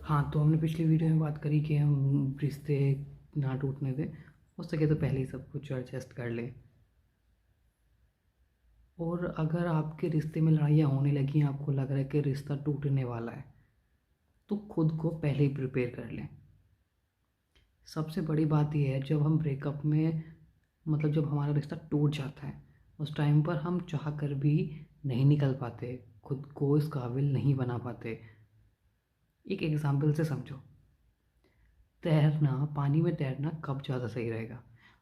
हाँ, तो हमने पिछली वीडियो में बात करी कि हम रिश्ते ना टूटने दें। हो सके तो पहले ही सब कुछ एडजस्ट कर लें। और अगर आपके रिश्ते में लड़ाइयाँ होने लगी हैं, आपको लग रहा है कि रिश्ता टूटने वाला है, तो खुद को पहले ही प्रिपेयर कर लें। सबसे बड़ी बात यह है, जब हम ब्रेकअप में जब हमारा रिश्ता टूट जाता है, उस टाइम पर हम चाह कर भी नहीं निकल पाते, खुद को इस काबिल नहीं बना पाते। एक एग्ज़ाम्पल से समझो। तैरना, पानी में तैरना कब ज़्यादा सही रहेगा?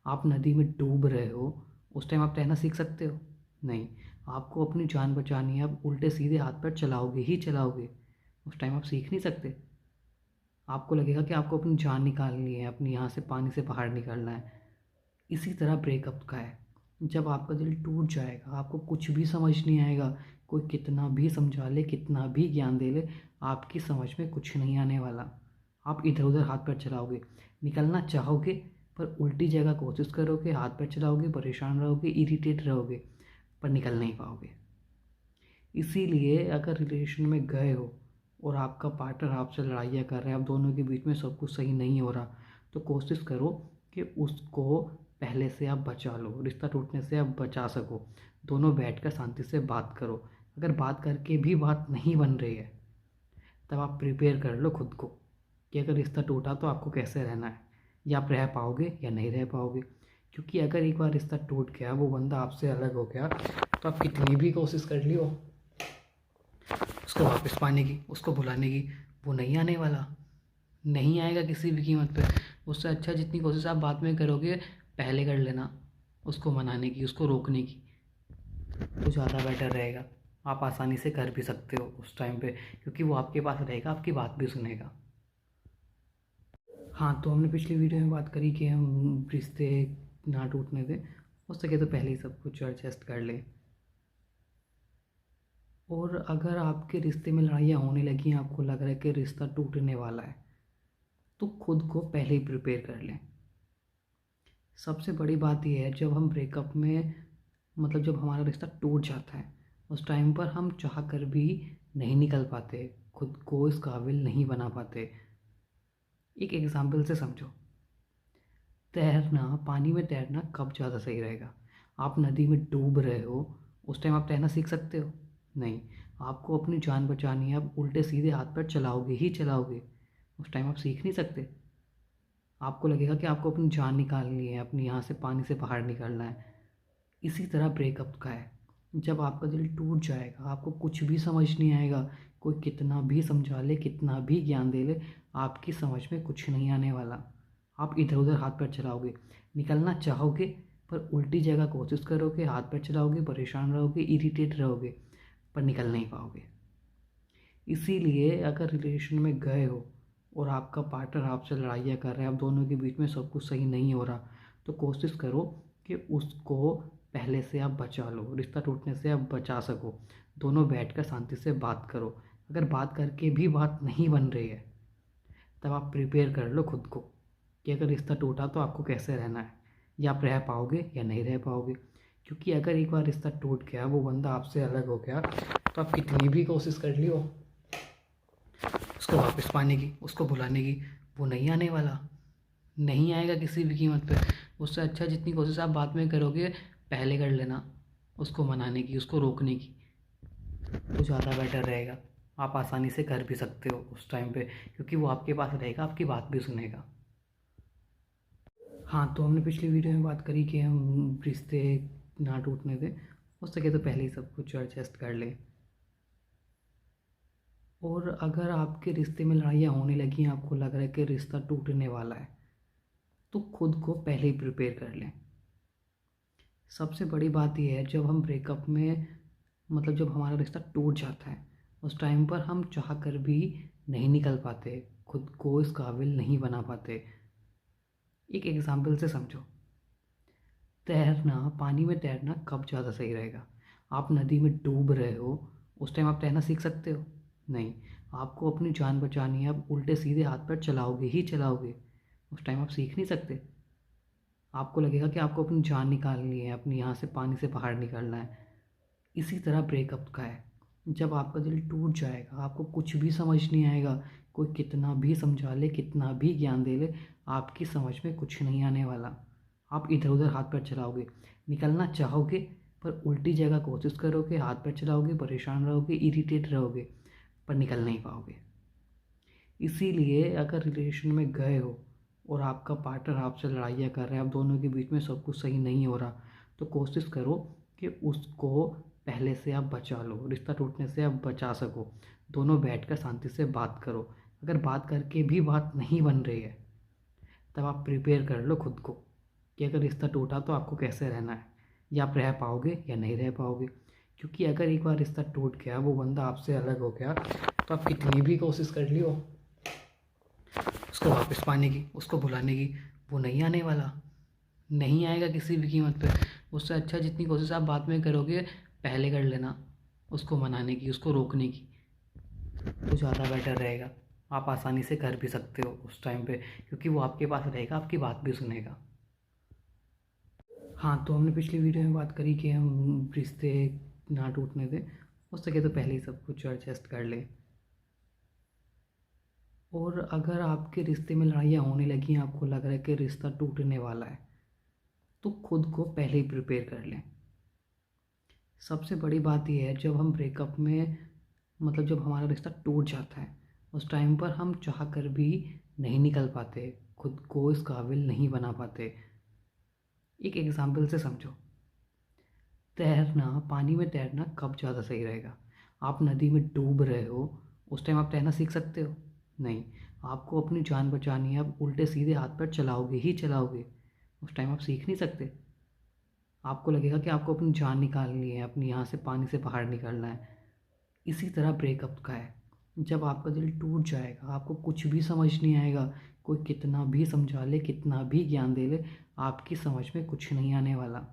आप नदी में डूब रहे हो, उस टाइम आप तैरना सीख सकते हो? नहीं। आपको अपनी जान बचानी है, आप उल्टे सीधे हाथ पैर चलाओगे ही चलाओगे, उस टाइम आप सीख नहीं सकते। आपको लगेगा कि आपको अपनी जान निकालनी है, अपनी यहाँ से पानी से बाहर निकलना है। इसी तरह ब्रेकअप का है। जब आपका दिल टूट जाएगा, आपको कुछ भी समझ नहीं आएगा, कोई कितना भी समझा ले, कितना भी ज्ञान दे ले, आपकी समझ में कुछ नहीं आने वाला। आप इधर उधर हाथ पैर चलाओगे, निकलना चाहोगे पर उल्टी जगह कोशिश करोगे, हाथ पैर चलाओगे, परेशान रहोगे, इरिटेट रहोगे, पर निकल नहीं पाओगे। इसीलिए अगर रिलेशन में गए हो और आपका पार्टनर आपसे लड़ाइयाँ कर रहा है, आप दोनों के बीच में सब कुछ सही नहीं हो रहा, तो कोशिश करो कि उसको पहले से आप बचा लो, रिश्ता टूटने से आप बचा सको। दोनों बैठकर शांति से बात करो। अगर बात करके भी बात नहीं बन रही है, तब आप प्रिपेयर कर लो खुद को कि अगर रिश्ता टूटा तो आपको कैसे रहना है, या आप रह पाओगे या नहीं रह पाओगे। क्योंकि अगर एक बार रिश्ता टूट गया, वो बंदा आपसे अलग हो गया, तो आप कितनी भी कोशिश कर लियो उसको वापस पाने की, उसको भुलाने की, वो नहीं आने वाला। नहीं आएगा किसी भी कीमत पे। उससे अच्छा जितनी कोशिश आप बाद में करोगे, पहले कर लेना उसको मनाने की, उसको रोकने की, तो ज़्यादा बेटर रहेगा। आप आसानी से कर भी सकते हो उस टाइम पे, क्योंकि वो आपके पास रहेगा, आपकी बात भी सुनेगा। हाँ, तो हमने पिछली वीडियो में बात करी कि हम रिश्ते ना टूटने दें। हो सके तो पहले ही सब कुछ एडजस्ट कर लें। और अगर आपके रिश्ते में लड़ाइयाँ होने लगी हैं, आपको लग रहा है कि रिश्ता टूटने वाला है, तो खुद को पहले ही प्रिपेयर कर लें। सबसे बड़ी बात यह है, जब हम ब्रेकअप में जब हमारा रिश्ता टूट जाता है, उस टाइम पर हम चाह कर भी नहीं निकल पाते, खुद को इस काबिल नहीं बना पाते। एक एग्ज़ाम्पल से समझो। तैरना, पानी में तैरना कब ज़्यादा सही रहेगा? आप नदी में डूब रहे हो, उस टाइम आप तैरना सीख सकते हो? नहीं। आपको अपनी जान बचानी है, आप उल्टे सीधे हाथ पैर चलाओगे ही चलाओगे, उस टाइम आप सीख नहीं सकते। आपको लगेगा कि आपको अपनी जान निकालनी है, अपनी यहाँ से पानी से बाहर निकलना है। इसी तरह ब्रेकअप का है। जब आपका दिल टूट जाएगा, आपको कुछ भी समझ नहीं आएगा, कोई कितना भी समझा ले, कितना भी ज्ञान दे ले, आपकी समझ में कुछ नहीं आने वाला। आप इधर उधर हाथ पैर चलाओगे, निकलना चाहोगे पर उल्टी जगह कोशिश करोगे, हाथ पैर चलाओगे, परेशान रहोगे, इरिटेट रहोगे, पर निकल नहीं पाओगे। इसीलिए अगर रिलेशन में गए हो और आपका पार्टनर आपसे लड़ाइयाँ कर रहा है, आप दोनों के बीच में सब कुछ सही नहीं हो रहा, तो कोशिश करो कि उसको पहले से आप बचा लो, रिश्ता टूटने से आप बचा सको। दोनों बैठकर शांति से बात करो। अगर बात करके भी बात नहीं बन रही है, तब आप प्रिपेयर कर लो खुद को कि अगर रिश्ता टूटा तो आपको कैसे रहना है, या आप रह पाओगे या नहीं रह पाओगे। क्योंकि अगर एक बार रिश्ता टूट गया, वो बंदा आपसे अलग हो गया, तो आप कितनी भी कोशिश कर लियो उसको वापस पाने की, उसको भुलाने की, वो नहीं आने वाला। नहीं आएगा किसी भी कीमत पे। उससे अच्छा जितनी कोशिश आप बाद में करोगे, पहले कर लेना उसको मनाने की, उसको रोकने की, तो ज़्यादा बेटर रहेगा। आप आसानी से कर भी सकते हो उस टाइम पे, क्योंकि वो आपके पास रहेगा, आपकी बात भी सुनेगा। हाँ, तो हमने पिछली वीडियो में बात करी कि हम रिश्ते ना टूटने दें। हो सके तो पहले ही सब कुछ एडजस्ट कर लें। और अगर आपके रिश्ते में लड़ाइयाँ होने लगी हैं, आपको लग रहा है कि रिश्ता टूटने वाला है, तो खुद को पहले ही प्रिपेयर कर लें। सबसे बड़ी बात यह है, जब हम ब्रेकअप में जब हमारा रिश्ता टूट जाता है, उस टाइम पर हम चाह कर भी नहीं निकल पाते, खुद को इस काबिल नहीं बना पाते। एक एग्ज़ाम्पल से समझो। तैरना, पानी में तैरना कब ज़्यादा सही रहेगा? आप नदी में डूब रहे हो, उस टाइम आप तैरना सीख सकते हो? नहीं। आपको अपनी जान बचानी है, आप उल्टे सीधे हाथ पैर चलाओगे ही चलाओगे, उस टाइम आप सीख नहीं सकते। आपको लगेगा कि आपको अपनी जान निकालनी है, अपनी यहाँ से पानी से बाहर निकलना है। इसी तरह ब्रेकअप का है। जब आपका दिल टूट जाएगा, आपको कुछ भी समझ नहीं आएगा, कोई कितना भी समझा ले, कितना भी ज्ञान दे ले, आपकी समझ में कुछ नहीं आने वाला। आप इधर उधर हाथ पैर चलाओगे, निकलना चाहोगे पर उल्टी जगह कोशिश करोगे, हाथ पैर चलाओगे, परेशान रहोगे, इरिटेट रहोगे, पर निकल नहीं पाओगे। इसीलिए अगर रिलेशन में गए हो और आपका पार्टनर आपसे लड़ाइयाँ कर रहा है, आप दोनों के बीच में सब कुछ सही नहीं हो रहा, तो कोशिश करो कि उसको पहले से आप बचा लो, रिश्ता टूटने से आप बचा सको। दोनों बैठकर शांति से बात करो। अगर बात करके भी बात नहीं बन रही है, तब आप प्रिपेयर कर लो खुद को कि अगर रिश्ता टूटा तो आपको कैसे रहना है, या आप रह पाओगे या नहीं रह पाओगे। क्योंकि अगर एक बार रिश्ता टूट गया, वो बंदा आपसे अलग हो गया, तो आप कितनी भी कोशिश कर लियो उसको वापस पाने की, उसको भुलाने की, वो नहीं आने वाला, नहीं आएगा किसी भी कीमत पे। उससे अच्छा जितनी कोशिश आप बाद में करोगे, पहले कर लेना उसको मनाने की, उसको रोकने की, तो ज़्यादा बेटर रहेगा। आप आसानी से कर भी सकते हो उस टाइम पे, क्योंकि वो आपके पास रहेगा, आपकी बात भी सुनेगा। हाँ, तो हमने पिछली वीडियो में बात करी कि हम रिश्ते ना टूटने दें, हो सके तो पहले ही सब कुछ एडजस्ट कर लें। और अगर आपके रिश्ते में लड़ाइयाँ होने लगी, आपको लग रहा है कि रिश्ता टूटने वाला है, तो खुद को पहले ही प्रिपेयर कर लें। सबसे बड़ी बात यह है, जब हम ब्रेकअप में जब हमारा रिश्ता टूट जाता है, उस टाइम पर हम चाह कर भी नहीं निकल पाते, खुद को इस काबिल नहीं बना पाते। एक एग्जाम्पल से समझो, तैरना, पानी में तैरना कब ज़्यादा सही रहेगा? आप नदी में डूब रहे हो, उस टाइम आप तैरना सीख सकते हो? नहीं। आपको अपनी जान बचानी है, आप उल्टे सीधे हाथ पैर चलाओगे ही चलाओगे, उस टाइम आप सीख नहीं सकते। आपको लगेगा कि आपको अपनी जान निकालनी है, अपनी यहाँ से पानी से बाहर निकलना है। इसी तरह ब्रेकअप का है, जब आपका दिल टूट जाएगा, आपको कुछ भी समझ नहीं आएगा, कोई कितना भी समझा ले, कितना भी ज्ञान दे ले, आपकी समझ में कुछ नहीं आने वाला।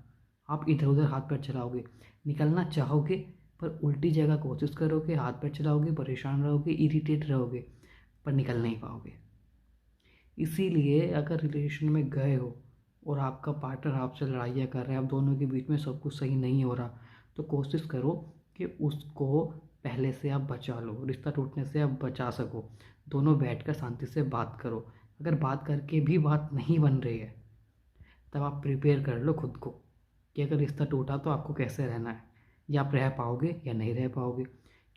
आप इधर उधर हाथ पैर चलाओगे, निकलना चाहोगे पर उल्टी जगह कोशिश करोगे, हाथ पैर चलाओगे, परेशान रहोगे, इरिटेट रहोगे, पर निकल नहीं पाओगे। इसीलिए अगर रिलेशन में गए हो और आपका पार्टनर आपसे लड़ाइयाँ कर रहा है, आप दोनों के बीच में सब कुछ सही नहीं हो रहा, तो कोशिश करो कि उसको पहले से आप बचा लो, रिश्ता टूटने से आप बचा सको। दोनों बैठकर शांति से बात करो। अगर बात करके भी बात नहीं बन रही है, तब आप प्रिपेयर कर लो खुद को कि अगर रिश्ता टूटा तो आपको कैसे रहना है, या आप रह पाओगे या नहीं रह पाओगे।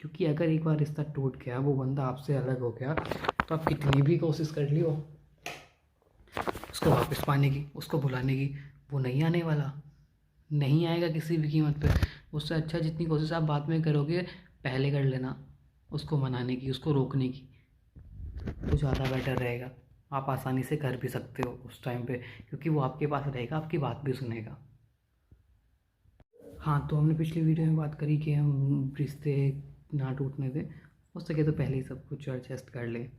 क्योंकि अगर एक बार रिश्ता टूट गया, वो बंदा आपसे अलग हो गया, तो आप कितनी भी कोशिश कर लियो उसको वापस पाने की, उसको भुलाने की, वो नहीं आने वाला, नहीं आएगा किसी भी कीमत पे। उससे अच्छा जितनी कोशिश आप बाद में करोगे, पहले कर लेना उसको मनाने की, उसको रोकने की, तो ज़्यादा बेटर रहेगा। आप आसानी से कर भी सकते हो उस टाइम पे, क्योंकि वो आपके पास रहेगा, आपकी बात भी सुनेगा। हाँ, तो हमने पिछली वीडियो में बात करी कि हम रिश्ते ना टूटने दें, हो सके तो पहले ही सब कुछ एडजस्ट कर लें।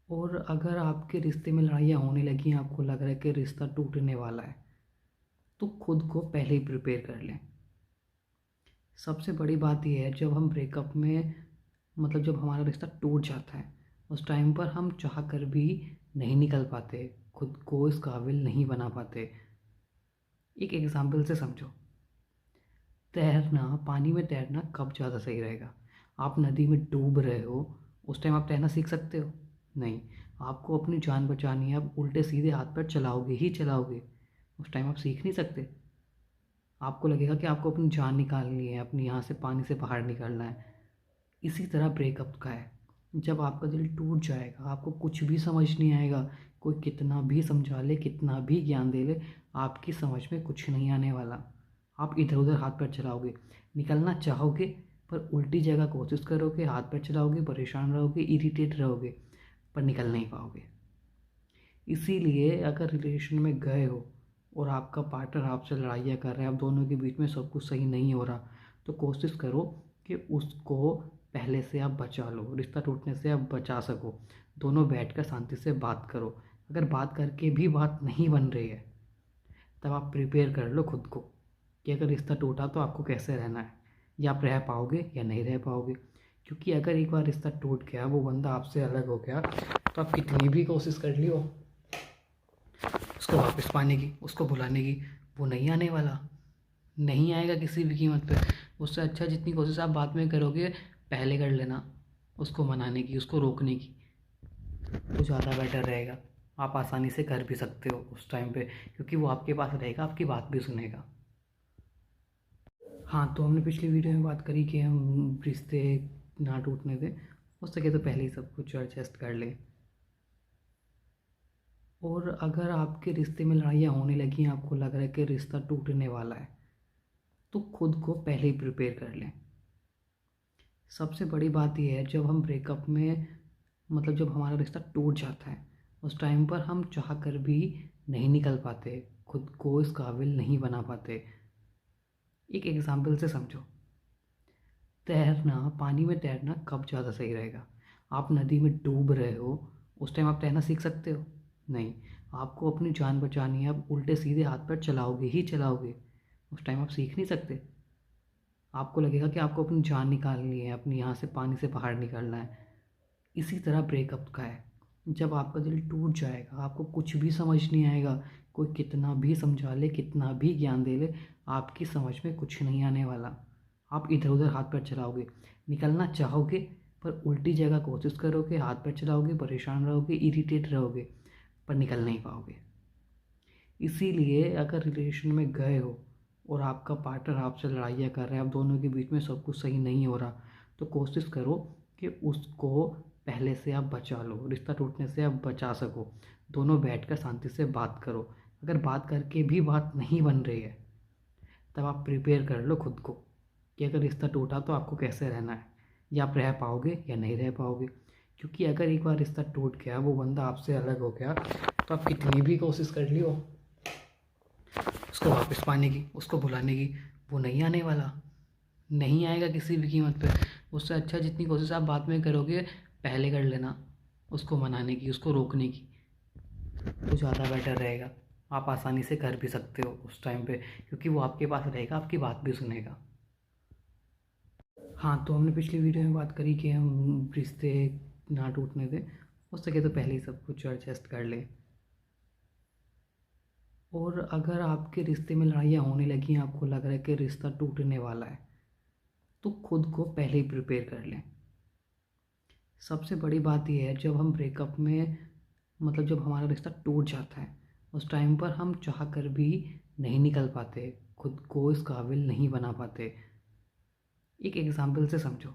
और अगर आपके रिश्ते में लड़ाइयाँ होने लगी, आपको लग रहा है कि रिश्ता टूटने वाला है, तो खुद को पहले ही प्रिपेयर कर लें। सबसे बड़ी बात यह है, जब हम ब्रेकअप में जब हमारा रिश्ता टूट जाता है, उस टाइम पर हम चाह कर भी नहीं निकल पाते, खुद को इस काबिल नहीं बना पाते। एक एग्जाम्पल से समझो, तैरना, पानी में तैरना कब ज़्यादा सही रहेगा? आप नदी में डूब रहे हो, उस टाइम आप तैरना सीख सकते हो? नहीं। आपको अपनी जान बचानी है, आप उल्टे सीधे हाथ पैर चलाओगे ही चलाओगे, उस टाइम आप सीख नहीं सकते। आपको लगेगा कि आपको अपनी जान निकालनी है, अपनी यहाँ से पानी से बाहर निकलना है। इसी तरह ब्रेकअप का है, जब आपका दिल टूट जाएगा, आपको कुछ भी समझ नहीं आएगा, कोई कितना भी समझा ले, कितना भी ज्ञान दे ले, आपकी समझ में कुछ नहीं आने वाला। आप इधर उधर हाथ पैर चलाओगे, निकलना चाहोगे पर उल्टी जगह कोशिश करोगे, हाथ पैर चलाओगे, परेशान रहोगे, इरिटेट रहोगे, पर निकल नहीं पाओगे। इसीलिए अगर रिलेशन में गए हो और आपका पार्टनर आपसे लड़ाइयाँ कर रहा है, आप दोनों के बीच में सब कुछ सही नहीं हो रहा, तो कोशिश करो कि उसको पहले से आप बचा लो, रिश्ता टूटने से आप बचा सको। दोनों बैठकर शांति से बात करो। अगर बात करके भी बात नहीं बन रही है, तब आप प्रिपेयर कर लो खुद को कि अगर रिश्ता टूटा तो आपको कैसे रहना है, या आप रह पाओगे या नहीं रह पाओगे। क्योंकि अगर एक बार रिश्ता टूट गया, वो बंदा आपसे अलग हो गया, तो आप कितनी भी कोशिश कर लियो उसको वापस पाने की, उसको भुलाने की, वो नहीं आने वाला, नहीं आएगा किसी भी कीमत पे। उससे अच्छा जितनी कोशिश आप बाद में करोगे, पहले कर लेना उसको मनाने की, उसको रोकने की, तो ज़्यादा बेटर रहेगा। आप आसानी से कर भी सकते हो उस टाइम पे, क्योंकि वो आपके पास रहेगा, आपकी बात भी सुनेगा। हाँ, तो हमने पिछली वीडियो में बात करी कि हम रिश्ते ना टूटने दें, हो सके तो पहले ही सब कुछ एडजस्ट कर लें। और अगर आपके रिश्ते में लड़ाइयाँ होने लगी, आपको लग रहा है कि रिश्ता टूटने वाला है, तो खुद को पहले ही प्रिपेयर कर लें। सबसे बड़ी बात यह है, जब हम ब्रेकअप में जब हमारा रिश्ता टूट जाता है, उस टाइम पर हम चाह कर भी नहीं निकल पाते, खुद को इस काबिल नहीं बना पाते। एक एग्जाम्पल से समझो, तैरना, पानी में तैरना कब ज़्यादा सही रहेगा? आप नदी में डूब रहे हो, उस टाइम आप तैरना सीख सकते हो? नहीं। आपको अपनी जान बचानी है, आप उल्टे सीधे हाथ पैर चलाओगे ही चलाओगे, उस टाइम आप सीख नहीं सकते। आपको लगेगा कि आपको अपनी जान निकालनी है, अपनी यहाँ से पानी से बाहर निकलना है। इसी तरह ब्रेकअप का है, जब आपका दिल टूट जाएगा, आपको कुछ भी समझ नहीं आएगा, कोई कितना भी समझा ले, कितना भी ज्ञान दे ले, आपकी समझ में कुछ नहीं आने वाला। आप इधर उधर हाथ पैर चलाओगे, निकलना चाहोगे पर उल्टी जगह कोशिश करोगे, हाथ पैर चलाओगे, परेशान रहोगे, इरिटेट रहोगे, पर निकल नहीं पाओगे। इसीलिए अगर रिलेशन में गए हो और आपका पार्टनर आपसे लड़ाइयाँ कर रहा है, आप दोनों के बीच में सब कुछ सही नहीं हो रहा, तो कोशिश करो कि उसको पहले से आप बचा लो, रिश्ता टूटने से आप बचा सको। दोनों बैठकर शांति से बात करो। अगर बात करके भी बात नहीं बन रही है, तब आप प्रिपेयर कर लो खुद को कि अगर रिश्ता टूटा तो आपको कैसे रहना है, या आप रह पाओगे या नहीं रह पाओगे। क्योंकि अगर एक बार रिश्ता टूट गया, वो बंदा आपसे अलग हो गया, तो आप कितनी भी कोशिश कर लियो उसको वापस पाने की, उसको भुलाने की, वो नहीं आने वाला, नहीं आएगा किसी भी कीमत पे। उससे अच्छा जितनी कोशिश आप बाद में करोगे, पहले कर लेना, उसको मनाने की, उसको रोकने की, तो ज़्यादा बेटर रहेगा। आप आसानी से कर भी सकते हो उस टाइम पे, क्योंकि वो आपके पास रहेगा, आपकी बात भी सुनेगा। हाँ, तो हमने पिछली वीडियो में बात करी कि हम रिश्ते ना टूटने दें, हो सके तो पहले ही सब कुछ एडजस्ट कर लें। और अगर आपके रिश्ते में लड़ाइयाँ होने लगी, आपको लग रहा है कि रिश्ता टूटने वाला है, तो खुद को पहले ही प्रिपेयर कर लें। सबसे बड़ी बात यह है, जब हम ब्रेकअप में जब हमारा रिश्ता टूट जाता है, उस टाइम पर हम चाह कर भी नहीं निकल पाते, खुद को इस काबिल नहीं बना पाते। एक एग्जाम्पल से समझो,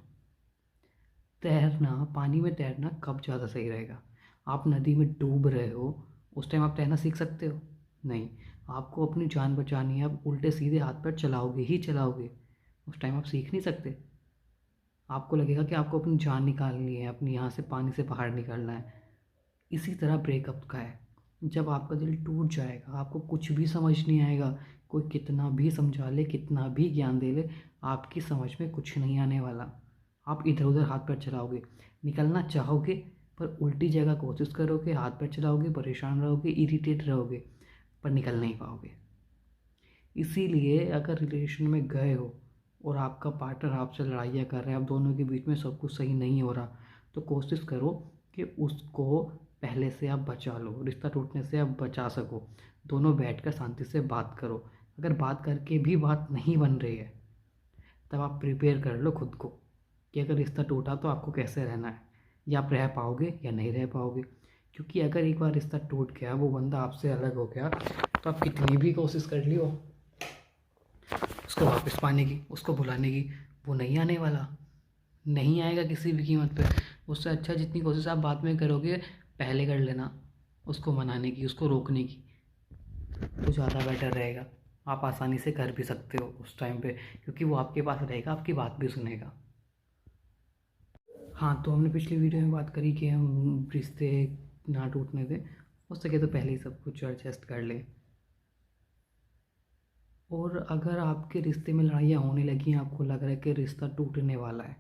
तैरना, पानी में तैरना कब ज़्यादा सही रहेगा? आप नदी में डूब रहे हो, उस टाइम आप तैरना सीख सकते हो? नहीं। आपको अपनी जान बचानी है, आप उल्टे सीधे हाथ पैर चलाओगे ही चलाओगे, उस टाइम आप सीख नहीं सकते। आपको लगेगा कि आपको अपनी जान निकालनी है, अपनी यहाँ से पानी से बाहर निकलना है। इसी तरह ब्रेकअप का है, जब आपका दिल टूट जाएगा, आपको कुछ भी समझ नहीं आएगा, कोई कितना भी समझा ले, कितना भी ज्ञान दे ले, आपकी समझ में कुछ नहीं आने वाला। आप इधर उधर हाथ पैर चलाओगे, निकलना चाहोगे पर उल्टी जगह कोशिश करोगे, हाथ पैर चलाओगे, परेशान रहोगे, इरिटेट रहोगे, पर निकल नहीं पाओगे। इसीलिए अगर रिलेशन में गए हो और आपका पार्टनर आपसे लड़ाइयाँ कर रहा है, आप दोनों के बीच में सब कुछ सही नहीं हो रहा, तो कोशिश करो कि उसको पहले से आप बचा लो, रिश्ता टूटने से आप बचा सको। दोनों बैठकर शांति से बात करो। अगर बात करके भी बात नहीं बन रही है, तब आप प्रिपेयर कर लो खुद को कि अगर रिश्ता टूटा तो आपको कैसे रहना है, या आप रह पाओगे या नहीं रह पाओगे। क्योंकि अगर एक बार रिश्ता टूट गया, वो बंदा आपसे अलग हो गया, तो आप कितनी भी कोशिश कर लियो उसको वापस पाने की, उसको भुलाने की, वो नहीं आने वाला, नहीं आएगा किसी भी कीमत पे। उससे अच्छा जितनी कोशिश आप बाद में करोगे, पहले कर लेना, उसको मनाने की, उसको रोकने की, तो ज़्यादा बेटर रहेगा। आप आसानी से कर भी सकते हो उस टाइम पे, क्योंकि वो आपके पास रहेगा, आपकी बात भी सुनेगा। हाँ, तो हमने पिछली वीडियो में बात करी कि हम रिश्ते ना टूटने दें, हो सके तो पहले ही सब कुछ एडजस्ट कर लें। और अगर आपके रिश्ते में लड़ाइयाँ होने लगी, आपको लग रहा है कि रिश्ता टूटने वाला है,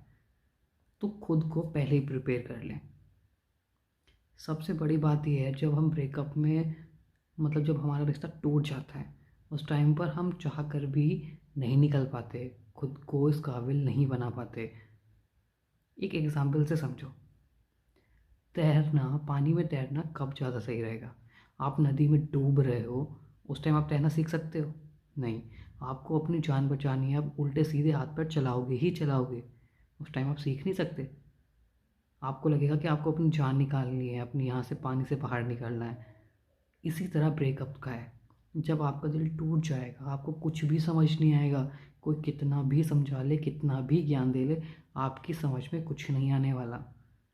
तो खुद को पहले ही प्रिपेयर कर लें। सबसे बड़ी बात यह है, जब हम ब्रेकअप में जब हमारा रिश्ता टूट जाता है, उस टाइम पर हम चाह कर भी नहीं निकल पाते, खुद को इस काबिल नहीं बना पाते। एक एग्जाम्पल से समझो, तैरना, पानी में तैरना कब ज़्यादा सही रहेगा? आप नदी में डूब रहे हो, उस टाइम आप तैरना सीख सकते हो? नहीं। आपको अपनी जान बचानी है, आप उल्टे सीधे हाथ पैर चलाओगे ही चलाओगे, उस टाइम आप सीख नहीं सकते। आपको लगेगा कि आपको अपनी जान निकालनी है, अपनी यहाँ से पानी से बाहर निकलना है। इसी तरह ब्रेकअप का है। जब आपका दिल टूट जाएगा, आपको कुछ भी समझ नहीं आएगा, कोई कितना भी समझा ले, कितना भी ज्ञान दे ले, आपकी समझ में कुछ नहीं आने वाला।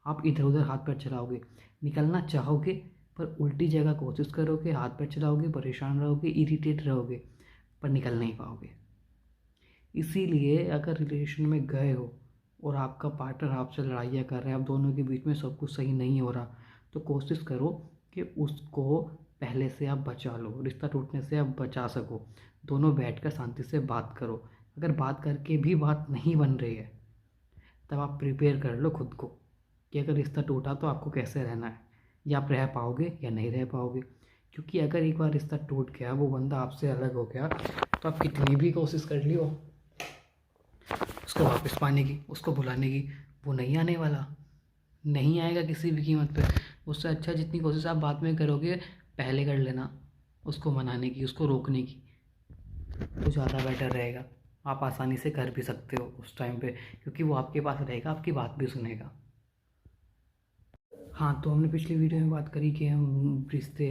आप इधर उधर हाथ पैर चलाओगे, निकलना चाहोगे पर उल्टी जगह कोशिश करोगे, हाथ पैर चलाओगे, परेशान रहोगे, इरिटेट रहोगे, पर निकल नहीं पाओगे। इसीलिए अगर रिलेशन में गए हो और आपका पार्टनर आपसे लड़ाइयाँ कर रहा है, आप दोनों के बीच में सब कुछ सही नहीं हो रहा, तो कोशिश करो कि उसको पहले से आप बचा लो, रिश्ता टूटने से आप बचा सको। दोनों बैठकर शांति से बात करो। अगर बात करके भी बात नहीं बन रही है, तब आप प्रिपेयर कर लो खुद को कि अगर रिश्ता टूटा तो आपको कैसे रहना है, या आप रह पाओगे या नहीं रह पाओगे। क्योंकि अगर एक बार रिश्ता टूट गया, वो बंदा आपसे अलग हो गया, तो आप कितनी भी कोशिश कर लियो उसको वापस पाने की, उसको भुलाने की, वो नहीं आने वाला, नहीं आएगा किसी भी कीमत पे। उससे अच्छा जितनी कोशिश आप बाद में करोगे, पहले कर लेना उसको मनाने की, उसको रोकने की, तो ज़्यादा बेटर रहेगा। आप आसानी से कर भी सकते हो उस टाइम पे, क्योंकि वो आपके पास रहेगा, आपकी बात भी सुनेगा। हाँ, तो हमने पिछली वीडियो में बात करी कि हम रिश्ते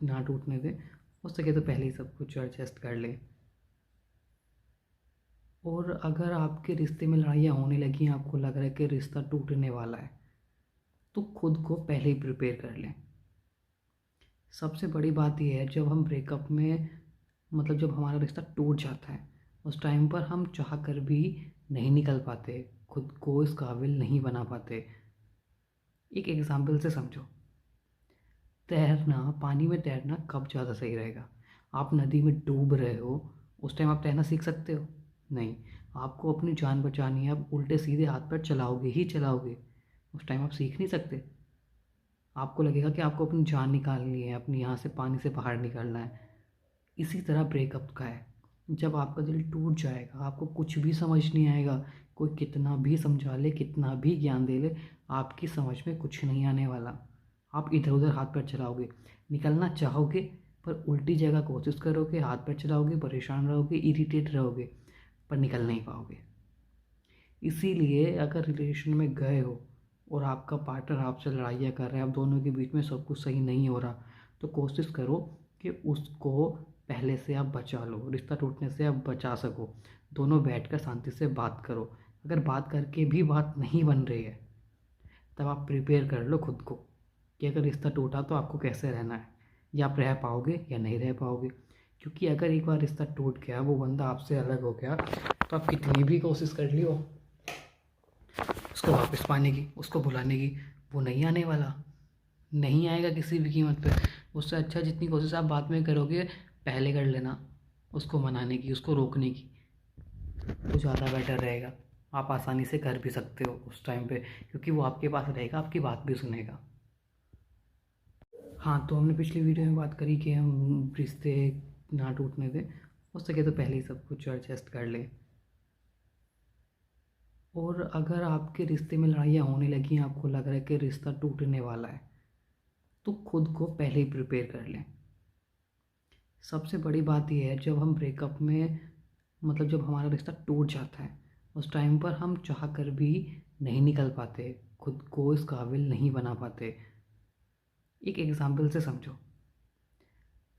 ना टूटने दें, हो सके तो पहले ही सब कुछ एडजस्ट कर लें। और अगर आपके रिश्ते में लड़ाइयाँ होने लगी, आपको लग रहा है कि रिश्ता टूटने वाला है, तो खुद को पहले ही प्रिपेयर कर लें। सबसे बड़ी बात यह है, जब हम ब्रेकअप में जब हमारा रिश्ता टूट जाता है, उस टाइम पर हम चाह कर भी नहीं निकल पाते, खुद को इस काबिल नहीं बना पाते। एक एग्जाम्पल से समझो। तैरना, पानी में तैरना कब ज़्यादा सही रहेगा? आप नदी में डूब रहे हो, उस टाइम आप तैरना सीख सकते हो? नहीं। आपको अपनी जान बचानी है, आप उल्टे सीधे हाथ पैर चलाओगे ही चलाओगे, उस टाइम आप सीख नहीं सकते। आपको लगेगा कि आपको अपनी जान निकालनी है, अपनी यहाँ से पानी से बाहर निकलना है। इसी तरह ब्रेकअप का है। जब आपका दिल टूट जाएगा, आपको कुछ भी समझ नहीं आएगा, कोई कितना भी समझा ले, कितना भी ज्ञान दे ले, आपकी समझ में कुछ नहीं आने वाला। आप इधर उधर हाथ पैर चलाओगे, निकलना चाहोगे पर उल्टी जगह कोशिश करोगे, हाथ पैर चलाओगे, परेशान रहोगे, इरिटेट रहोगे, पर निकल नहीं पाओगे। इसीलिए अगर रिलेशन में गए हो और आपका पार्टनर आपसे लड़ाइयाँ कर रहा है, आप दोनों के बीच में सब कुछ सही नहीं हो रहा, तो कोशिश करो कि उसको पहले से आप बचा लो, रिश्ता टूटने से आप बचा सको। दोनों बैठकर शांति से बात करो। अगर बात करके भी बात नहीं बन रही है, तब आप प्रिपेयर कर लो खुद को कि अगर रिश्ता टूटा तो आपको कैसे रहना है, या आप रह पाओगे या नहीं रह पाओगे। क्योंकि अगर एक बार रिश्ता टूट गया, वो बंदा आपसे अलग हो गया, तो आप कितनी भी कोशिश कर लियो उसको वापस पाने की, उसको भुलाने की, वो नहीं आने वाला, नहीं आएगा किसी भी कीमत पे। उससे अच्छा जितनी कोशिश आप बाद में करोगे, पहले कर लेना उसको मनाने की, उसको रोकने की, तो ज़्यादा बेटर रहेगा। आप आसानी से कर भी सकते हो उस टाइम पे, क्योंकि वो आपके पास रहेगा, आपकी बात भी सुनेगा। हाँ, तो हमने पिछली वीडियो में बात करी कि हम रिश्ते ना टूटने दें, हो सके तो पहले ही सब कुछ एडजस्ट कर लें। और अगर आपके रिश्ते में लड़ाइयाँ होने लगी, आपको लग रहा है कि रिश्ता टूटने वाला है, तो खुद को पहले ही प्रिपेयर कर लें। सबसे बड़ी बात यह है, जब हम ब्रेकअप में जब हमारा रिश्ता टूट जाता है, उस टाइम पर हम चाह कर भी नहीं निकल पाते, खुद को इस काबिल नहीं बना पाते। एक एग्जाम्पल से समझो।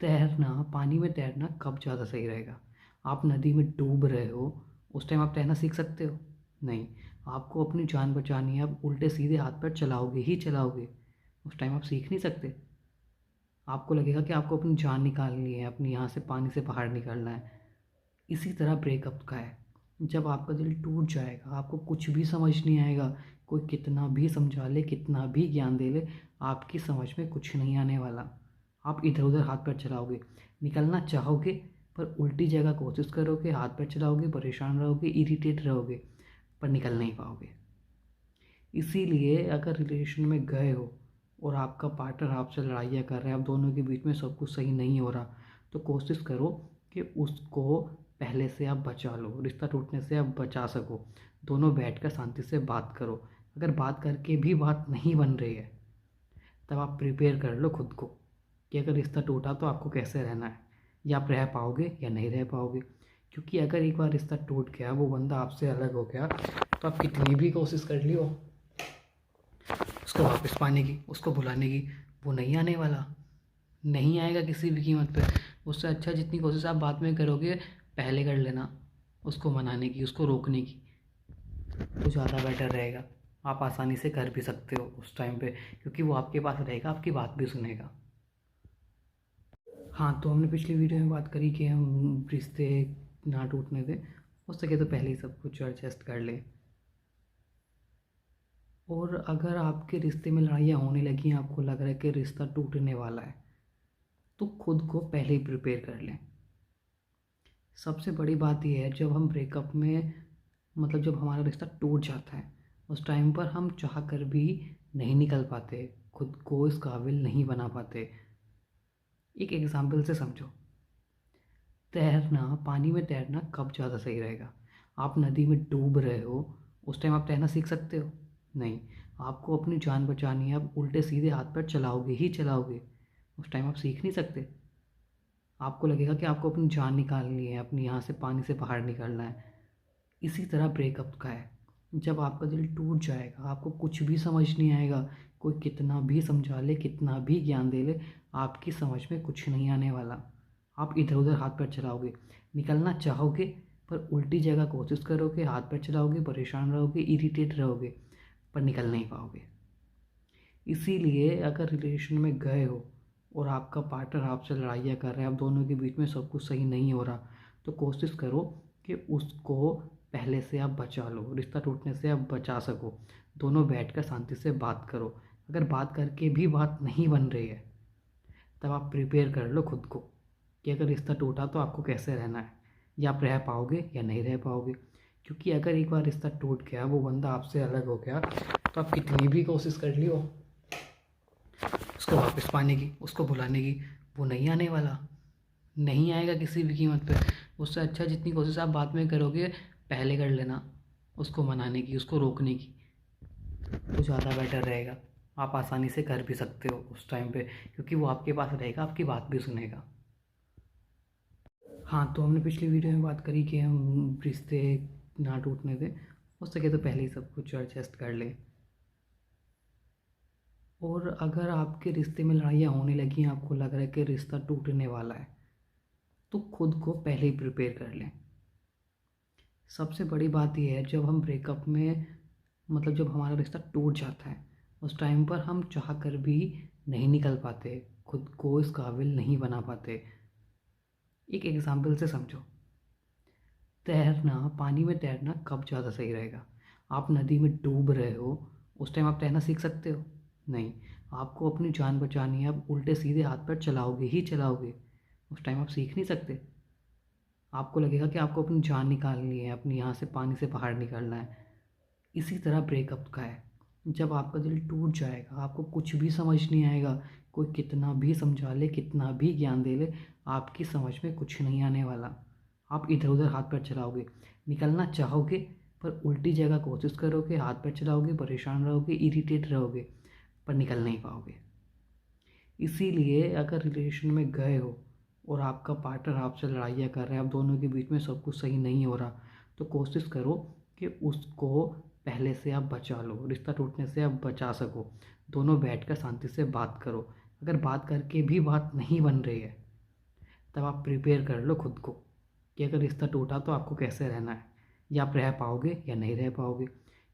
तैरना, पानी में तैरना कब ज़्यादा सही रहेगा? आप नदी में डूब रहे हो, उस टाइम आप तैरना सीख सकते हो? नहीं। आपको अपनी जान बचानी है, आप उल्टे सीधे हाथ पैर चलाओगे ही चलाओगे, उस टाइम आप सीख नहीं सकते। आपको लगेगा कि आपको अपनी जान निकालनी है, अपनी यहाँ से पानी से बाहर निकलना है। इसी तरह ब्रेकअप का है। जब आपका दिल टूट जाएगा, आपको कुछ भी समझ नहीं आएगा, कोई कितना भी समझा ले, कितना भी ज्ञान दे ले, आपकी समझ में कुछ नहीं आने वाला। आप इधर उधर हाथ पैर चलाओगे, निकलना चाहोगे पर उल्टी जगह कोशिश करोगे, हाथ पैर चलाओगे, परेशान रहोगे, इरिटेट रहोगे, पर निकल नहीं पाओगे। इसीलिए अगर रिलेशन में गए हो और आपका पार्टनर आपसे लड़ाइयाँ कर रहा है, आप दोनों के बीच में सब कुछ सही नहीं हो रहा, तो कोशिश करो कि उसको पहले से आप बचा लो, रिश्ता टूटने से आप बचा सको। दोनों बैठकर शांति से बात करो। अगर बात करके भी बात नहीं बन रही है, तब आप प्रिपेयर कर लो खुद को कि अगर रिश्ता टूटा तो आपको कैसे रहना है, या आप रह पाओगे या नहीं रह पाओगे। क्योंकि अगर एक बार रिश्ता टूट गया, वो बंदा आपसे अलग हो गया, तो आप कितनी भी कोशिश कर लियो उसको वापस पाने की, उसको भुलाने की, वो नहीं आने वाला, नहीं आएगा किसी भी कीमत पे। उससे अच्छा जितनी कोशिश आप बाद में करोगे पहले कर लेना, उसको मनाने की, उसको रोकने की, तो ज़्यादा बेटर रहेगा। आप आसानी से कर भी सकते हो उस टाइम पे, क्योंकि वो आपके पास रहेगा, आपकी बात भी सुनेगा। हाँ, तो हमने पिछली वीडियो में बात करी कि हम रिश्ते ना टूटने दें, हो सके तो पहले ही सब कुछ एडजस्ट कर लें। और अगर आपके रिश्ते में लड़ाइयाँ होने लगी हैं, आपको लग रहा है कि रिश्ता टूटने वाला है, तो खुद को पहले ही प्रिपेयर कर लें। सबसे बड़ी बात यह है, जब हम ब्रेकअप में जब हमारा रिश्ता टूट जाता है, उस टाइम पर हम चाह कर भी नहीं निकल पाते, खुद को इस काबिल नहीं बना पाते। एक एग्जाम्पल से समझो, तैरना, पानी में तैरना कब ज़्यादा सही रहेगा? आप नदी में डूब रहे हो, उस टाइम आप तैरना सीख सकते हो? नहीं। आपको अपनी जान बचानी है, आप उल्टे सीधे हाथ पैर चलाओगे ही चलाओगे, उस टाइम आप सीख नहीं सकते। आपको लगेगा कि आपको अपनी जान निकालनी है, अपनी यहाँ से पानी से बाहर निकलना है। इसी तरह ब्रेकअप का है, जब आपका दिल टूट जाएगा, आपको कुछ भी समझ नहीं आएगा, कोई कितना भी समझा ले, कितना भी ज्ञान दे ले, आपकी समझ में कुछ नहीं आने वाला। आप इधर उधर हाथ पैर चलाओगे, निकलना चाहोगे पर उल्टी जगह कोशिश करोगे, हाथ पैर चलाओगे, परेशान रहोगे, इरिटेट रहोगे, पर निकल नहीं पाओगे। इसीलिए अगर रिलेशन में गए हो और आपका पार्टनर आपसे लड़ाइयाँ कर रहा है, आप दोनों के बीच में सब कुछ सही नहीं हो रहा, तो कोशिश करो कि उसको पहले से आप बचा लो, रिश्ता टूटने से आप बचा सको। दोनों बैठकर शांति से बात करो। अगर बात करके भी बात नहीं बन रही है, तब आप प्रिपेयर कर लो खुद को कि अगर रिश्ता टूटा तो आपको कैसे रहना है, या आप रह पाओगे या नहीं रह पाओगे। क्योंकि अगर एक बार रिश्ता टूट गया, वो बंदा आपसे अलग हो गया, तो आप कितनी भी कोशिश कर लियो उसको वापस पाने की, उसको भुलाने की, वो नहीं आने वाला, नहीं आएगा किसी भी कीमत पे। उससे अच्छा जितनी कोशिश आप बाद में करोगे पहले कर लेना, उसको मनाने की, उसको रोकने की, तो ज़्यादा बेटर रहेगा। आप आसानी से कर भी सकते हो उस टाइम पे, क्योंकि वो आपके पास रहेगा, आपकी बात भी सुनेगा। हाँ, तो हमने पिछली वीडियो में बात करी कि हम रिश्ते ना टूटने दें, हो सके तो पहले ही सब कुछ एडजस्ट कर लें। और अगर आपके रिश्ते में लड़ाइयाँ होने लगी हैं, आपको लग रहा है कि रिश्ता टूटने वाला है, तो खुद को पहले ही प्रिपेयर कर लें। सबसे बड़ी बात यह है, जब हम ब्रेकअप में जब हमारा रिश्ता टूट जाता है, उस टाइम पर हम चाह कर भी नहीं निकल पाते, खुद को इस काबिल नहीं बना पाते। एक एग्जाम्पल से समझो, तैरना, पानी में तैरना कब ज़्यादा सही रहेगा? आप नदी में डूब रहे हो, उस टाइम आप तैरना सीख सकते हो? नहीं। आपको अपनी जान बचानी है, आप उल्टे सीधे हाथ पैर चलाओगे ही चलाओगे, उस टाइम आप सीख नहीं सकते। आपको लगेगा कि आपको अपनी जान निकालनी है, अपनी यहाँ से पानी से बाहर निकलना है। इसी तरह ब्रेकअप का है, जब आपका दिल टूट जाएगा, आपको कुछ भी समझ नहीं आएगा, कोई कितना भी समझा ले, कितना भी ज्ञान दे ले, आपकी समझ में कुछ नहीं आने वाला। आप इधर उधर हाथ पैर चलाओगे, निकलना चाहोगे पर उल्टी जगह कोशिश करोगे, हाथ पैर चलाओगे, परेशान रहोगे, इरिटेट रहोगे, पर निकल नहीं पाओगे। इसीलिए अगर रिलेशन में गए हो और आपका पार्टनर आपसे लड़ाइयाँ कर रहा है, आप दोनों के बीच में सब कुछ सही नहीं हो रहा, तो कोशिश करो कि उसको पहले से आप बचा लो, रिश्ता टूटने से आप बचा सको। दोनों बैठकर शांति से बात करो। अगर बात करके भी बात नहीं बन रही है, तब आप प्रिपेयर कर लो खुद को कि अगर रिश्ता टूटा तो आपको कैसे रहना है, या आप रह पाओगे या नहीं रह पाओगे।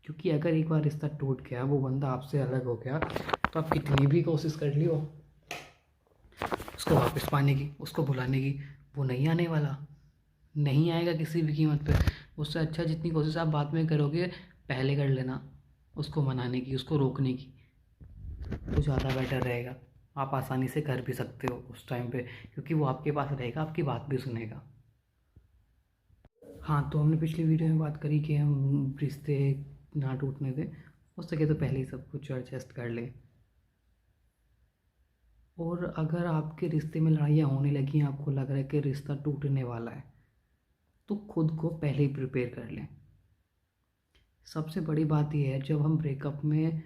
क्योंकि अगर एक बार रिश्ता टूट गया, वो बंदा आपसे अलग हो गया, तो आप कितनी भी कोशिश कर लियो उसको वापस पाने की, उसको भुलाने की, वो नहीं आने वाला, नहीं आएगा किसी भी कीमत पे। उससे अच्छा जितनी कोशिश आप बाद में करोगे पहले कर लेना, उसको मनाने की, उसको रोकने की, तो ज़्यादा बेटर रहेगा। आप आसानी से कर भी सकते हो उस टाइम पे, क्योंकि वो आपके पास रहेगा, आपकी बात भी सुनेगा। हाँ, तो हमने पिछली वीडियो में बात करी कि हम रिश्ते ना टूटने दें, हो सके तो पहले ही सब कुछ एडजस्ट कर लें। और अगर आपके रिश्ते में लड़ाइयाँ होने लगी हैं, आपको लग रहा है कि रिश्ता टूटने वाला है, तो खुद को पहले ही प्रिपेयर कर लें। सबसे बड़ी बात यह है, जब हम ब्रेकअप में